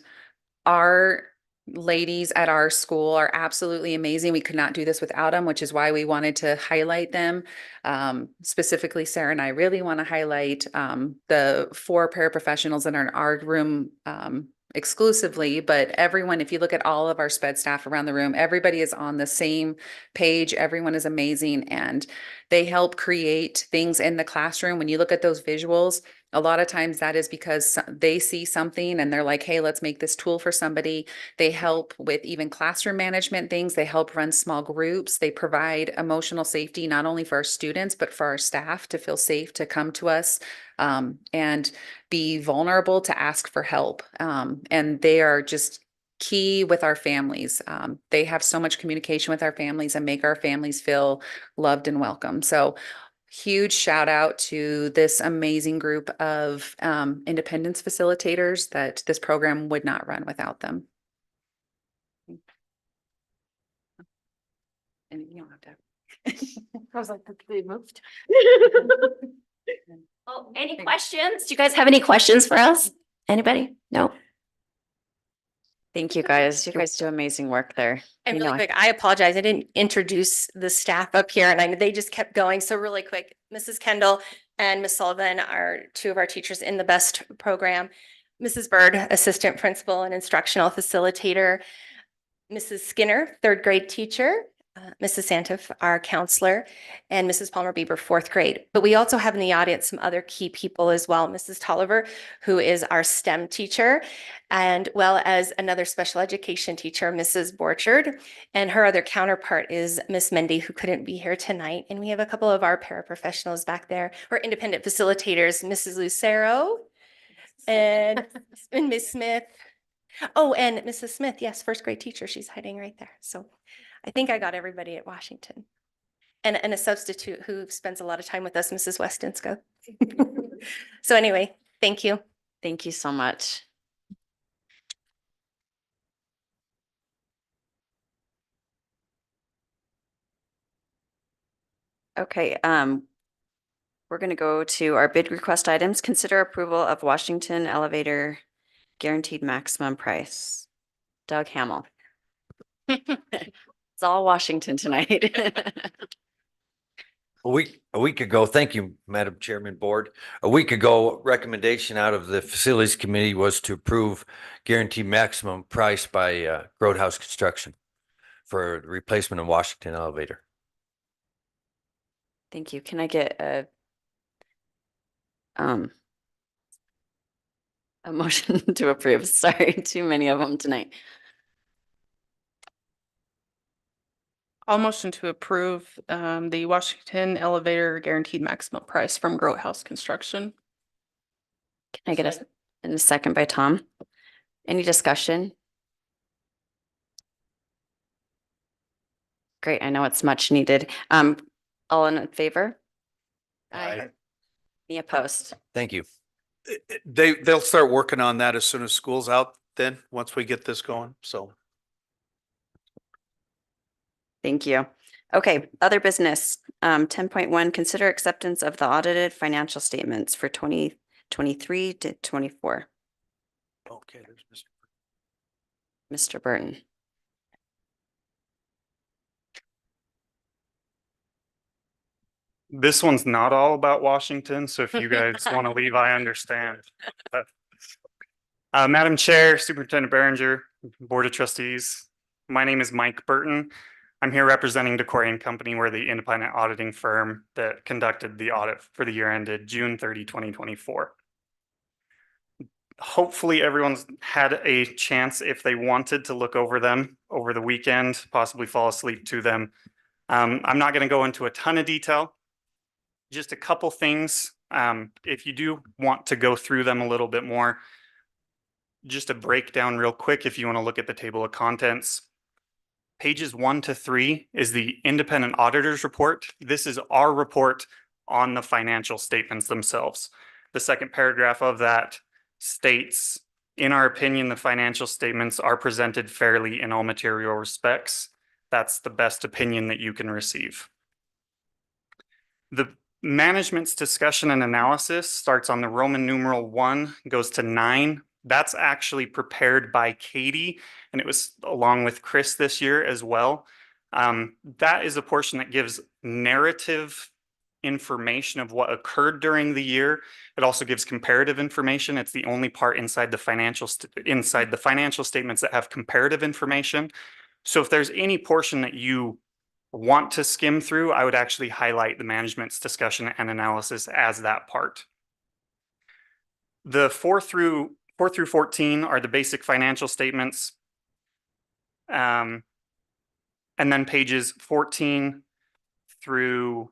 our ladies at our school are absolutely amazing. We could not do this without them, which is why we wanted to highlight them. Specifically, Sarah and I really want to highlight the 4 paraprofessionals in our room exclusively, but everyone, if you look at all of our sped staff around the room, everybody is on the same page. Everyone is amazing and they help create things in the classroom. When you look at those visuals, a lot of times that is because they see something and they're like, hey, let's make this tool for somebody. They help with even classroom management things. They help run small groups. They provide emotional safety, not only for our students, but for our staff to feel safe to come to us and be vulnerable to ask for help. And they are just key with our families. They have so much communication with our families and make our families feel loved and welcome. So huge shout out to this amazing group of independence facilitators that this program would not run without them. And you don't have to. I was like, they moved. Oh, any questions? Do you guys have any questions for us? Anybody? No? Thank you, guys. You guys do amazing work there. And You really know, quick, I apologize. I didn't introduce the staff up here and they just kept going. So really quick, Mrs. Kendall and Miss Sullivan are two of our teachers in the BEST program. Mrs. Bird, assistant principal and instructional facilitator. Mrs. Skinner, third grade teacher. Mrs. Santif, our counselor, and Mrs. Palmer Bieber, fourth grade. But we also have in the audience some other key people as well. Mrs. Tolliver, who is our STEM teacher, and well as another special education teacher, Mrs. Borchard, and her other counterpart is Miss Mendy, who couldn't be here tonight. And we have a couple of our paraprofessionals back there, or independent facilitators, Mrs. Lucero and Miss Smith. Oh, and Mrs. Smith, yes, first grade teacher. She's hiding right there. So I think I got everybody at Washington. And a substitute who spends a lot of time with us, Mrs. Westinsko. So anyway, thank you. thank you so much. Okay, we're gonna go to our bid request items. Consider approval of Washington elevator guaranteed maximum price. Doug Hamel. It's all Washington tonight. A week ago, thank you, Madam Chairman Board. A week ago, recommendation out of the Facilities Committee was to approve guaranteed maximum price by Roadhouse Construction for the replacement of Washington elevator. Thank you. Can I get a motion to approve? Sorry, too many of them tonight. I'll motion to approve the Washington elevator guaranteed maximum price from Grow House Construction. Can I get a second by Tom? Any discussion? Great, I know it's much needed. All in favor? Aye. Any opposed? Thank you. They'll start working on that as soon as school's out then, once we get this going, so. Thank you. Okay, other business, 10.1, consider acceptance of the audited financial statements for 2023 to 24. Okay, there's Mr. Burton. This one's not all about Washington, so if you guys want to leave, I understand. But, Madam Chair, Superintendent Behringer, Board of Trustees, my name is Mike Burton. I'm here representing DeCory & Company. We're the independent auditing firm that conducted the audit for the year ended June 30, 2024. Hopefully everyone's had a chance, if they wanted, to look over them over the weekend, possibly fall asleep to them. I'm not going to go into a ton of detail. Just a couple things. If you do want to go through them a little bit more, just a breakdown real quick if you want to look at the table of contents. Pages 1 to 3 is the independent auditor's report. This is our report on the financial statements themselves. The second paragraph of that states, in our opinion, the financial statements are presented fairly in all material respects. That's the best opinion that you can receive. The management's discussion and analysis starts on the Roman numeral 1, goes to 9. That's actually prepared by Katie, and it was along with Chris this year as well. That is a portion that gives narrative information of what occurred during the year. It also gives comparative information. It's the only part inside the financial statements that have comparative information. So if there's any portion that you want to skim through, I would actually highlight the management's discussion and analysis as that part. The 4 through 14 are the basic financial statements. And then pages 14 through,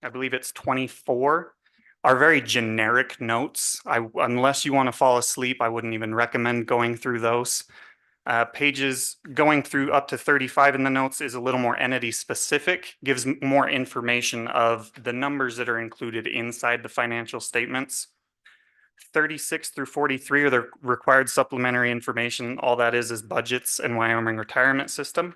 I believe it's 24, are very generic notes. Unless you want to fall asleep, I wouldn't even recommend going through those. Pages going through up to 35 in the notes is a little more entity specific, gives more information of the numbers that are included inside the financial statements. 36 through 43 are the required supplementary information. All that is budgets and Wyoming retirement system.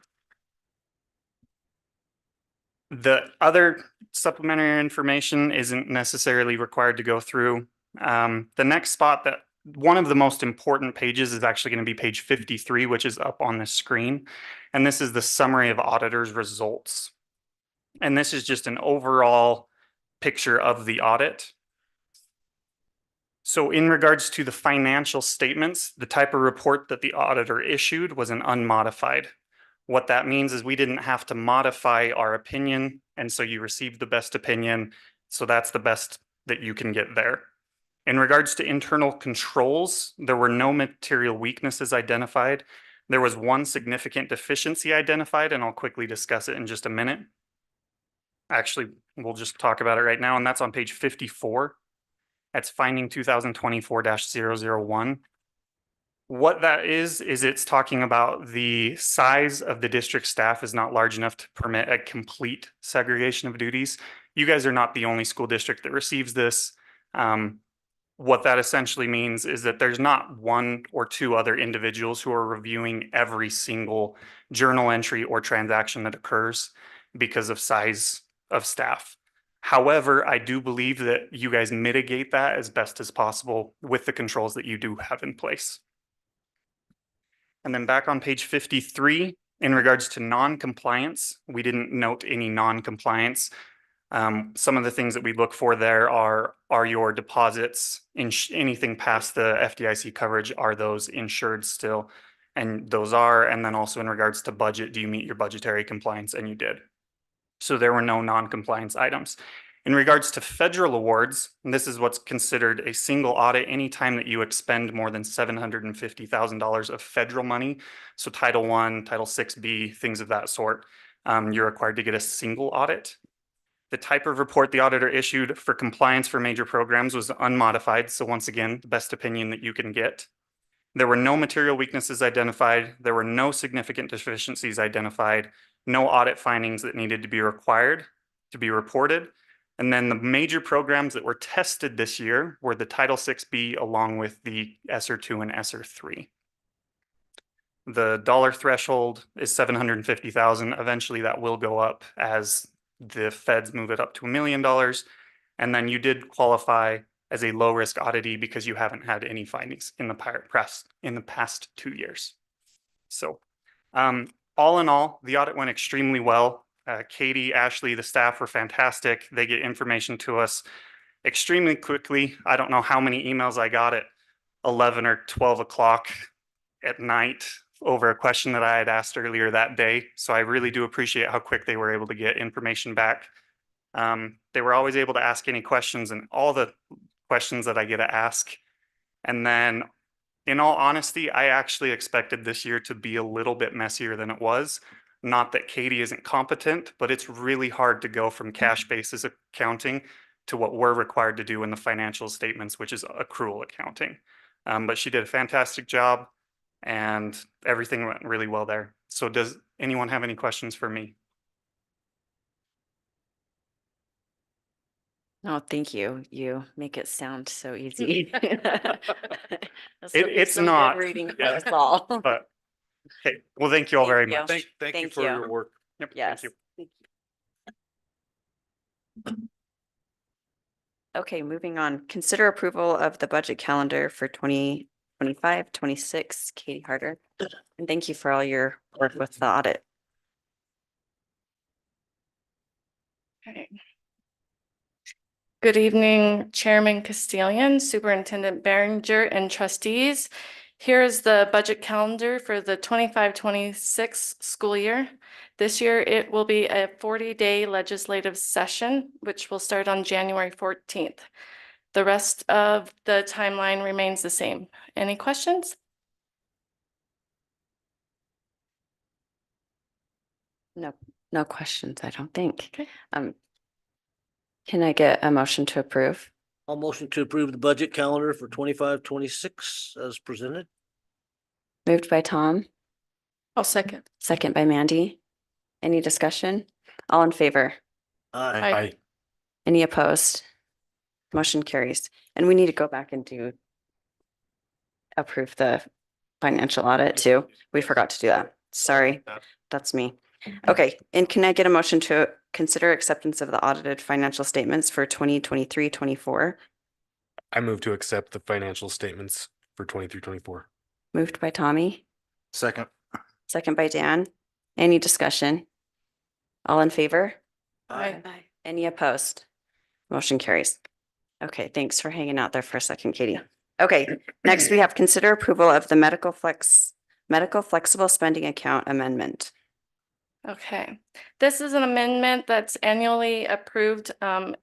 The other supplementary information isn't necessarily required to go through. The next spot that one of the most important pages is actually going to be page 53, which is up on the screen. And this is the summary of auditors' results. And this is just an overall picture of the audit. So in regards to the financial statements, the type of report that the auditor issued was an unmodified. What that means is we didn't have to modify our opinion, and so you received the best opinion. So that's the best that you can get there. In regards to internal controls, there were no material weaknesses identified. There was one significant deficiency identified, and I'll quickly discuss it in just a minute. Actually, we'll just talk about it right now, and that's on page 54. That's finding 2024-001. What that is it's talking about the size of the district staff is not large enough to permit a complete segregation of duties. You guys are not the only school district that receives this. What that essentially means is that there's not one or two other individuals who are reviewing every single journal entry or transaction that occurs because of size of staff. However, I do believe that you guys mitigate that as best as possible with the controls that you do have in place. And then back on page 53, in regards to non-compliance, we didn't note any non-compliance. Some of the things that we look for there are your deposits, anything past the FDIC coverage, are those insured still? And those are, and then also in regards to budget, do you meet your budgetary compliance? And you did. So there were no non-compliance items. In regards to federal awards, and this is what's considered a single audit anytime that you expend more than $750,000 of federal money. So Title I, Title VI-B, things of that sort, you're required to get a single audit. The type of report the auditor issued for compliance for major programs was unmodified. So once again, the best opinion that you can get. There were no material weaknesses identified. There were no significant deficiencies identified, no audit findings that needed to be required to be reported. And then the major programs that were tested this year were the Title VI-B along with the ESSER 2 and ESSER 3. The dollar threshold is $750,000. Eventually that will go up as the feds move it up to $1 million. And then you did qualify as a low risk auditee because you haven't had any findings in the past 2 years. So all in all, the audit went extremely well. Katie, Ashley, the staff were fantastic. They get information to us extremely quickly. I don't know how many emails I got at 11 or 12 o'clock at night over a question that I had asked earlier that day. So I really do appreciate how quick they were able to get information back. They were always able to ask any questions, and all the questions that I get to ask. And then in all honesty, I actually expected this year to be a little bit messier than it was. Not that Katie isn't competent, but it's really hard to go from cash basis accounting to what we're required to do in the financial statements, which is accrual accounting. But she did a fantastic job and everything went really well there. So does anyone have any questions for me? No, thank you. You make it sound so easy. It's not. Reading for Yeah. us all. But okay, well, thank you all very you. much. Thank you Thank for you. your work. Yep, Yes. thank you. Okay, moving on. Consider approval of the budget calendar for 2025-26. Katie Harder. And thank you for all your work with the audit. Okay. Good evening, Chairman Castilian, Superintendent Behringer, and trustees. Here is the budget calendar for the 25-26 school year. This year, it will be a 40-day legislative session, which will start on January 14th. The rest of the timeline remains the same. Any questions? No questions, I don't think. Okay. Can I get a motion to approve? I'll motion to approve the budget calendar for 25-26 as presented. Moved by Tom, I'll second. second by Mandy. Any discussion? All in favor? Aye. Any opposed? Motion carries. And we need to go back and approve the financial audit too. We forgot to do that. Sorry, that's me. Okay, and can I get a motion to consider acceptance of the audited financial statements for 2023-24? I move to accept the financial statements for 23-24. Moved by Tommy, Second. second by Dan. Any discussion? All in favor? Aye. Any opposed? Motion carries. Okay, thanks for hanging out there for a second, Katie. Okay, next we have consider approval of the medical flexible spending account amendment. Okay, this is an amendment that's annually approved.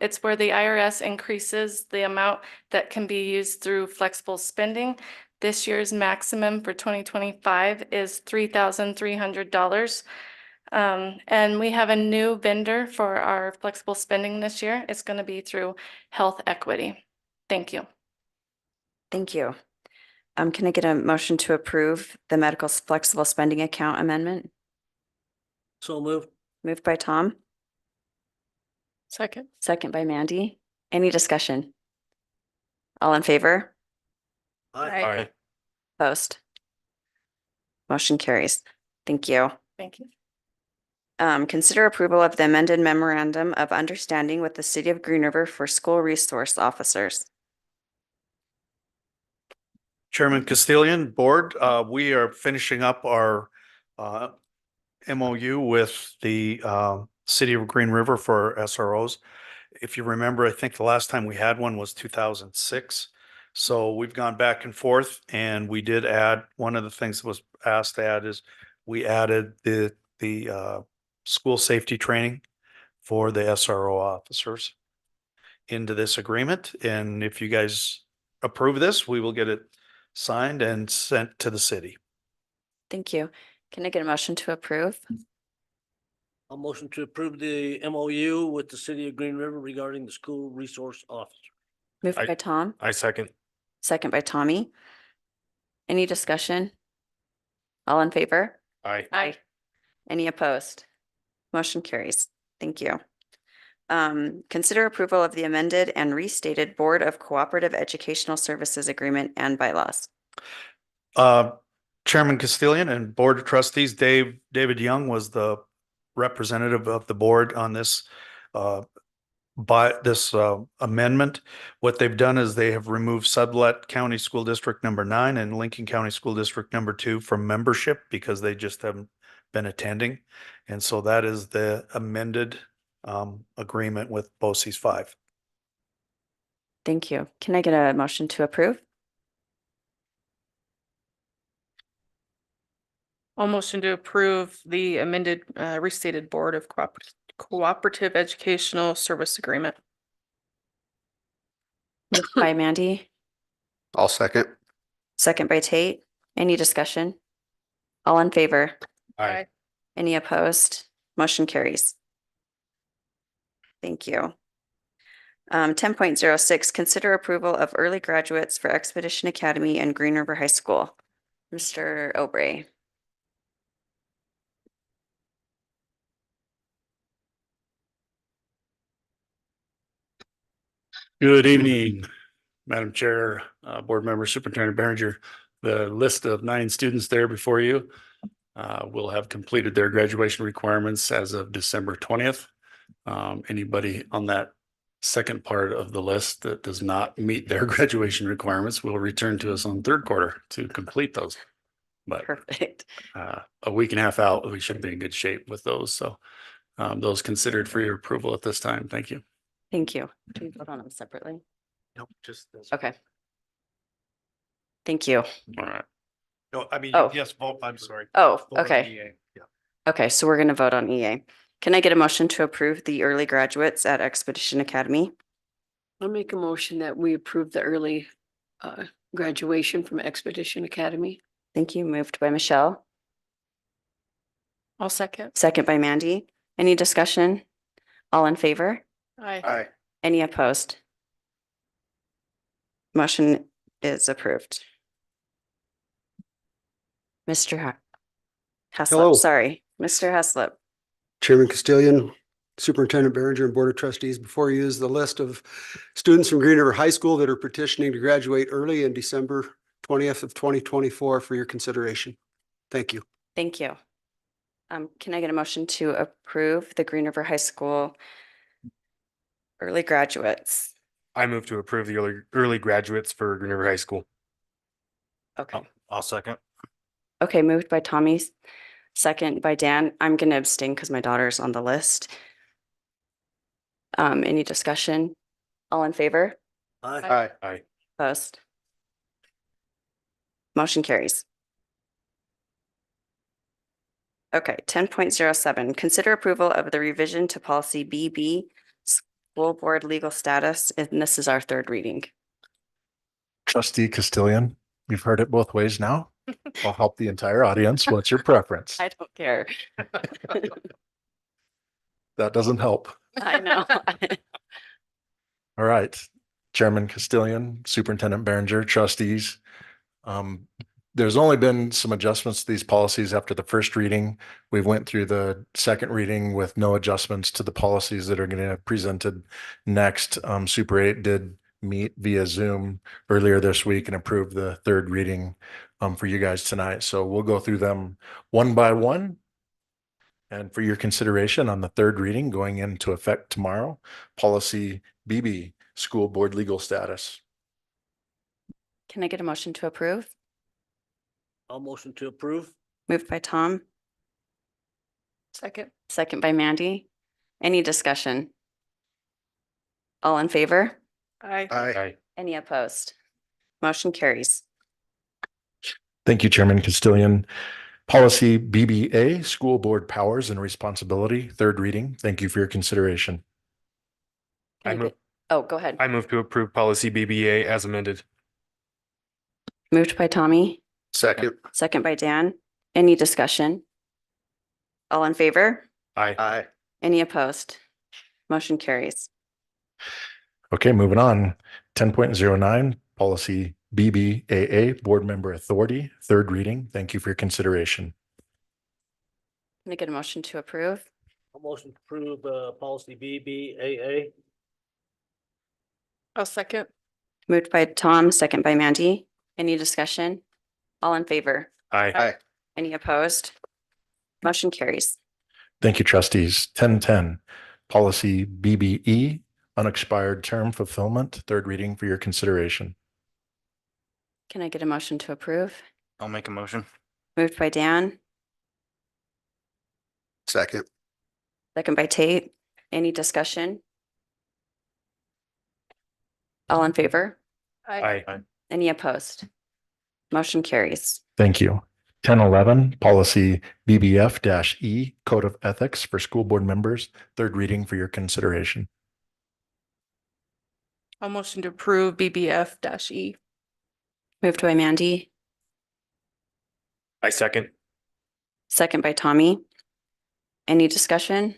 It's where the IRS increases the amount that can be used through flexible spending. This year's maximum for 2025 is $3,300. And we have a new vendor for our flexible spending this year. It's going to be through Health Equity. Thank you. Thank you. Can I get a motion to approve the medical flexible spending account amendment? So moved. Moved by Tom, Second. second by Mandy. Any discussion? All in favor? Aye. Opposed? Motion carries. Thank you. Thank you. Consider approval of the amended memorandum of understanding with the City of Green River for school resource officers. Chairman Castilian, Board, we are finishing up our MOU with the City of Green River for SROs. If you remember, I think the last time we had one was 2006. So we've gone back and forth, and we did add, one of the things that was asked to add is we added the school safety training for the SRO officers into this agreement. And if you guys approve this, we will get it signed and sent to the city. Thank you. Can I get a motion to approve? I'll motion to approve the MOU with the City of Green River regarding the school resource officer. Moved by Tom, I second. second by Tommy. Any discussion? All in favor? Aye. Aye. Any opposed? Motion carries. Thank you. Consider approval of the amended and restated Board of Cooperative Educational Services Agreement and bylaws. Chairman Castilian and Board of Trustees, David Young was the representative of the board on this amendment. What they've done is they have removed Sublet County School District number 9 and Lincoln County School District number 2 from membership because they just haven't been attending. And so that is the amended agreement with BOCES 5. Thank you. Can I get a motion to approve? I'll motion to approve the amended restated Board of Cooperative Educational Service Agreement. Moved by Mandy, I'll second. second by Tate. Any discussion? All in favor? Aye. Any opposed? Motion carries. Thank you. 10.06, consider approval of early graduates for Expedition Academy and Green River High School. Mr. Obrey. Good evening, Madam Chair, Board Member, Superintendent Behringer. The list of 9 students there before you will have completed their graduation requirements as of December 20th. Anybody on that second part of the list that does not meet their graduation requirements will return to us on third quarter to complete those. But Perfect. a week and a half out, we should be in good shape with those. So those considered for your approval at this time. Thank you. Thank you. Do we vote on them separately? Nope, just this. Okay. Thank you. All right. No, I mean, Oh. yes, vote, I'm sorry. Oh, Vote on okay. EA. Yeah. Okay, so we're going to vote on EA. Can I get a motion to approve the early graduates at Expedition Academy? I'll make a motion that we approve the early graduation from Expedition Academy. Thank you. Moved by Michelle, I'll second. second by Mandy. Any discussion? All in favor? Aye. Aye. Any opposed? Motion is approved. Mr. Hello. Heslop, sorry, Mr. Heslop. Chairman Castilian, Superintendent Behringer, and Board of Trustees, before you is the list of students from Green River High School that are petitioning to graduate early in December 20th of 2024 for your consideration. Thank you. Thank you. Can I get a motion to approve the Green River High School early graduates? I move to approve the early graduates for Green River High School. Okay. I'll second. Okay, moved by Tommy, second by Dan. I'm gonna abstain because my daughter's on the list. Any discussion? All in favor? Aye. Aye. Opposed? Motion carries. Okay, 10.07. Consider approval of the revision to policy BB, school board legal status, and this is our third reading. Trustee Castilian, you've heard it both ways now. I'll help the entire audience. What's your preference? I don't care. That doesn't help. I know. All right. Chairman Castilian, Superintendent Behringer, trustees. There's only been some adjustments to these policies after the first reading. We went through the second reading with no adjustments to the policies that are going to be presented next. Super 8 did meet via Zoom earlier this week and approved the third reading for you guys tonight. So we'll go through them one by one. And for your consideration on the third reading going into effect tomorrow, policy BB, school board legal status. Can I get a motion to approve? I'll motion to approve. Moved by Tom, Second. second by Mandy. Any discussion? All in favor? Aye. Aye. Any opposed? Motion carries. Thank you, Chairman Castilian. Policy BBA, school board powers and responsibility, third reading. Thank you for your consideration. Oh, go ahead. I move to approve policy BBA as amended. Moved by Tommy, Second. second by Dan. Any discussion? All in favor? Aye. Aye. Any opposed? Motion carries. Okay, moving on. 10.09, policy BBAA, board member authority, third reading. Thank you for your consideration. Can I get a motion to approve? I'll motion to approve policy BBAA. I'll second. Moved by Tom, second by Mandy. Any discussion? All in favor? Aye. Aye. Any opposed? Motion carries. Thank you, trustees. 10.10, policy BBE, unexpired term fulfillment, third reading for your consideration. Can I get a motion to approve? I'll make a motion. Moved by Dan, Second. second by Tate. Any discussion? All in favor? Aye. Any opposed? Motion carries. Thank you. 10.11, policy BBF-E, code of ethics for school board members, third reading for your consideration. I'll motion to approve BBF-E. Moved by Mandy, I second. second by Tommy. Any discussion?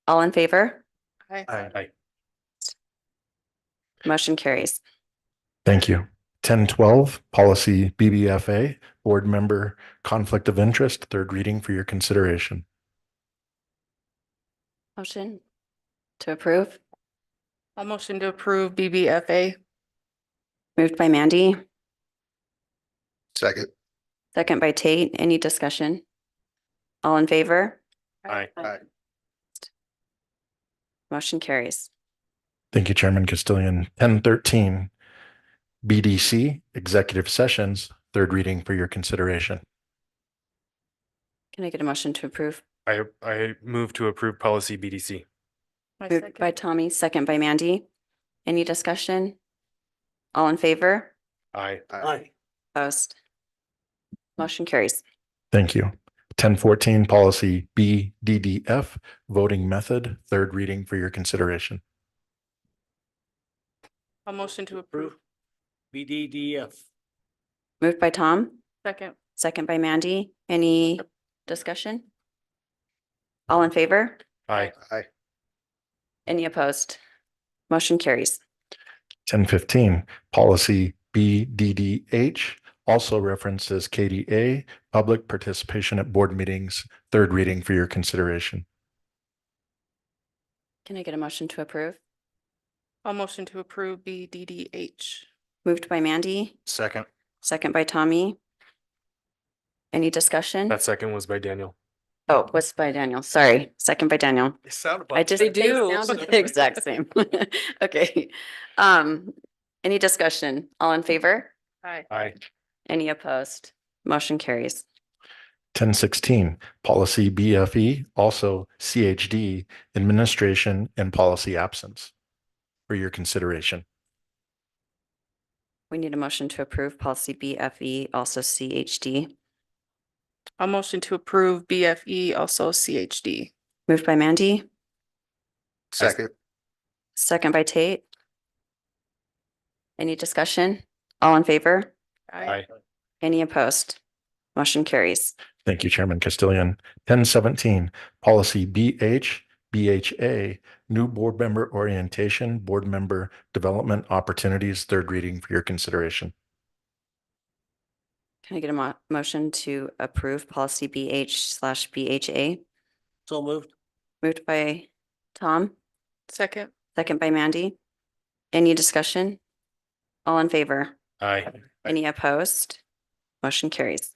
All in favor? Aye. Aye. Motion carries. Thank you. 10.12, policy BBFA, board member conflict of interest, third reading for your consideration. Motion to approve. I'll motion to approve BBFA. Moved by Mandy, Second. second by Tate. Any discussion? All in favor? Aye. Aye. Motion carries. Thank you, Chairman Castilian. 10.13, BDC, executive sessions, third reading for your consideration. Can I get a motion to approve? I move to approve policy BDC. Moved by Tommy, second by Mandy. Any discussion? All in favor? Aye. Aye. Opposed? Motion carries. Thank you. 10.14, policy BDDF, voting method, third reading for your consideration. I'll motion to approve. BDDF. Moved by Tom, Second. second by Mandy. Any discussion? All in favor? Aye. Aye. Any opposed? Motion carries. 10.15, policy BDDH, also references KDA, public participation at board meetings, third reading for your consideration. Can I get a motion to approve? I'll motion to approve BDDH. Moved by Mandy, Second. second by Tommy. Any discussion? That second was by Daniel. Oh, was by Daniel. Sorry. Second by Daniel. They sound I just, they sounded the exact same. Okay. Any discussion? All in favor? Aye. Aye. Any opposed? Motion carries. 1016, policy BFE, also CHD, administration and policy absence for your consideration. We need a motion to approve policy BFE, also CHD. I'll motion to approve BFE, also CHD. Moved by Mandy, Second. second by Tate. Any discussion? All in favor? Aye. Any opposed? Motion carries. Thank you, Chairman Castillion. 1017, policy BHA, new board member orientation, board member development opportunities, third reading for your consideration. Can I get a motion to approve policy BH/BHA? So moved. Moved by Tom, Second. second by Mandy. Any discussion? All in favor? Aye. Any opposed? Motion carries.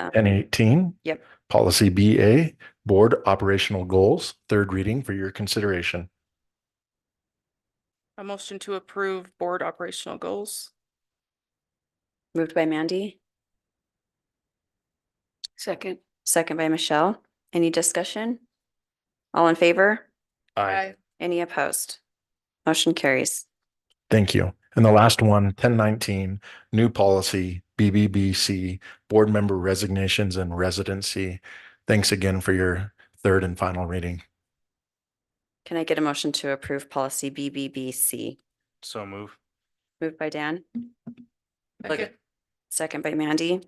1018, Yep. policy BA, board operational goals, third reading for your consideration. A motion to approve board operational goals. Moved by Mandy, Second. second by Michelle. Any discussion? All in favor? Aye. Any opposed? Motion carries. Thank you. And the last one, 1019, new policy BBBC, board member resignations and residency. Thanks again for your third and final reading. Can I get a motion to approve policy BBBC? So move. Moved by Dan, Second. second by Mandy.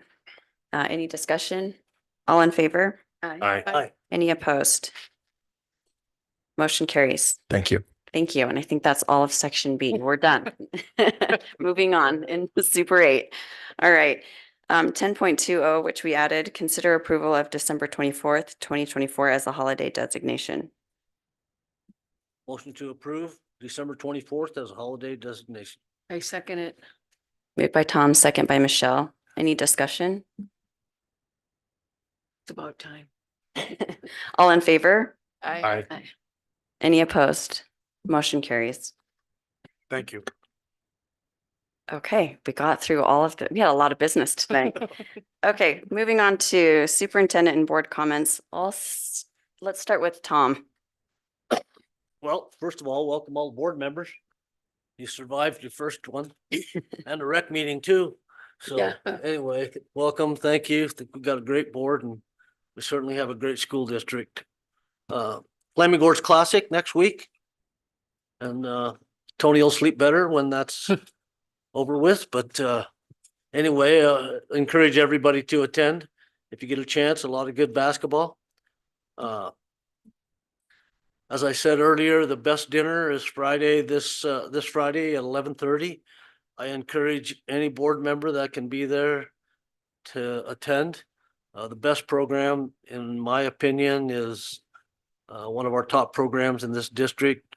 Any discussion? All in favor? Aye. Aye. Any opposed? Motion carries. Thank you. Thank you. And I think that's all of section B. We're done. Moving on in Super 8. All right. 10.20, which we added, consider approval of December 24th, 2024 as a holiday designation. Motion to approve December 24th as a holiday designation. I second it. Moved by Tom, second by Michelle. Any discussion? It's about time. All in favor? Aye. Any opposed? Motion carries. Thank you. Okay, we got through all of we had a lot of business tonight. Okay, moving on to superintendent and board comments. Let's start with Tom. Well, first of all, welcome all the board members. You survived your first one and the rec meeting too. So Yeah. anyway, welcome, thank you. Think we've got a great board and we certainly have a great school district. Flaming Gorge Classic next week. And Tony will sleep better when that's over with, but anyway, encourage everybody to attend if you get a chance. A lot of good basketball. As I said earlier, the best dinner is Friday, this Friday at 11:30. I encourage any board member that can be there to attend. The best program, in my opinion, is one of our top programs in this district.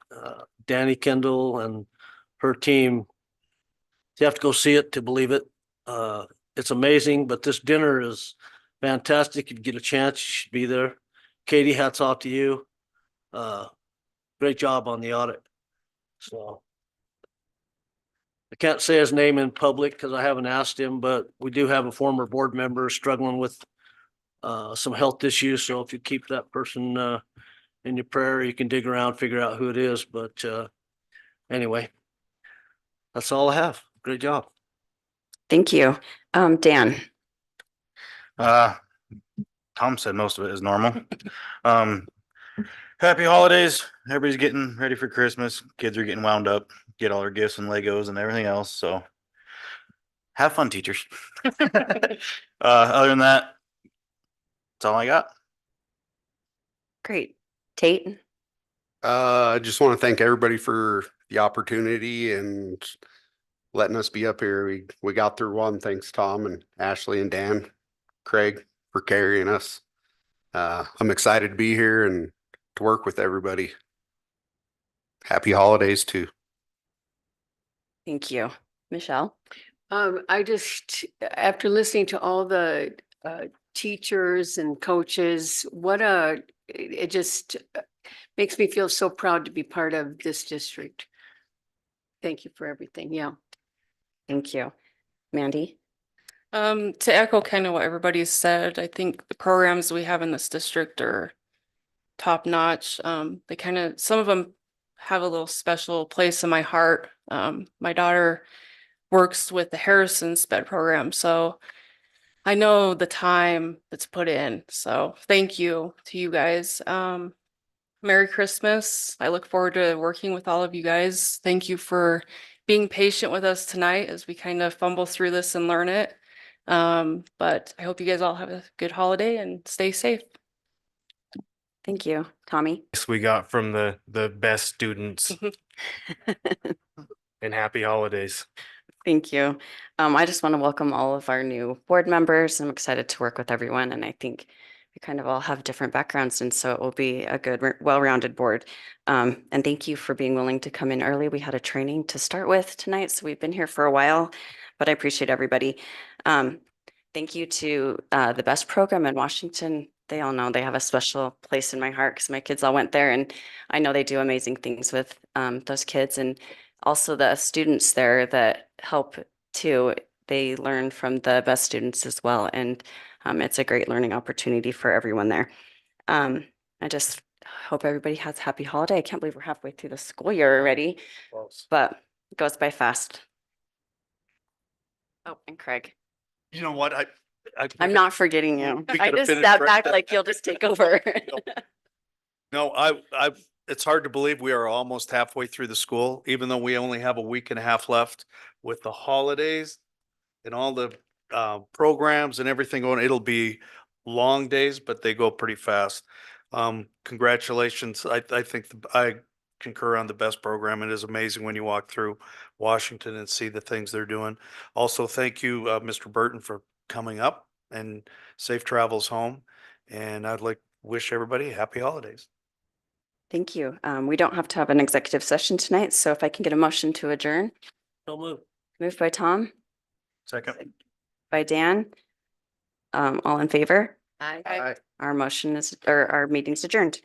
Danny Kendall and her team. You have to go see it to believe it. It's amazing, but this dinner is fantastic. If you get a chance, you should be there. Katie, hats off to you. Great job on the audit. So I can't say his name in public because I haven't asked him, but we do have a former board member struggling with some health issues. So if you keep that person in your prayer, you can dig around, figure out who it is. But anyway, that's all I have. Great job. Thank you. Dan. Tom said most of it is normal. Happy holidays. Everybody's getting ready for Christmas. Kids are getting wound up, get all their gifts and Legos and everything else. So have fun, teachers. Other than that, that's all I got. Great. Tate. I just want to thank everybody for the opportunity and letting us be up here. We got through one. Thanks, Tom and Ashley and Dan, Craig, for carrying us. I'm excited to be here and to work with everybody. Happy holidays too. Thank you. Michelle. I just, after listening to all the teachers and coaches. It just makes me feel so proud to be part of this district. Thank you for everything. Yeah. Thank you. Mandy? To echo kind of what everybody's said, I think the programs we have in this district are top notch. They kind of, some of them have a little special place in my heart. My daughter works with the Harrison SPED program, so I know the time that's put in. So thank you to you guys. Merry Christmas. I look forward to working with all of you guys. Thank you for being patient with us tonight as we kind of fumble through this and learn it. But I hope you guys all have a good holiday and stay safe. Thank you. Tommy? We got from the best students, and happy holidays. Thank you. I just want to welcome all of our new board members. I'm excited to work with everyone, and I think we kind of all have different backgrounds, and so it will be a good, well-rounded board. And thank you for being willing to come in early. We had a training to start with tonight, so we've been here for a while, but I appreciate everybody. Thank you to the BEST program in Washington. They all know they have a special place in my heart because my kids all went there, and I know they do amazing things with those kids, and also the students there that help too. They learn from the best students as well, and it's a great learning opportunity for everyone there. I just hope everybody has a happy holiday. I can't believe we're halfway through the school year already, but it goes by fast. Oh, and Craig. You know what? I'm not forgetting you. We I could've just finished step right back there. like you'll just take over. No, it's hard to believe we are almost halfway through the school, even though we only have a week and a half left with the holidays and all the programs and everything going. It'll be long days, but they go pretty fast. Congratulations. I think I concur on the BEST program. It is amazing when you walk through Washington and see the things they're doing. Also, thank you, Mr. Burton, for coming up, and safe travels home. And I'd like to wish everybody happy holidays. Thank you. We don't have to have an executive session tonight, so if I can get a motion to adjourn. So move. Moved by Tom, Second. by Dan. All in favor? Aye. Our motion is, or our meeting's adjourned.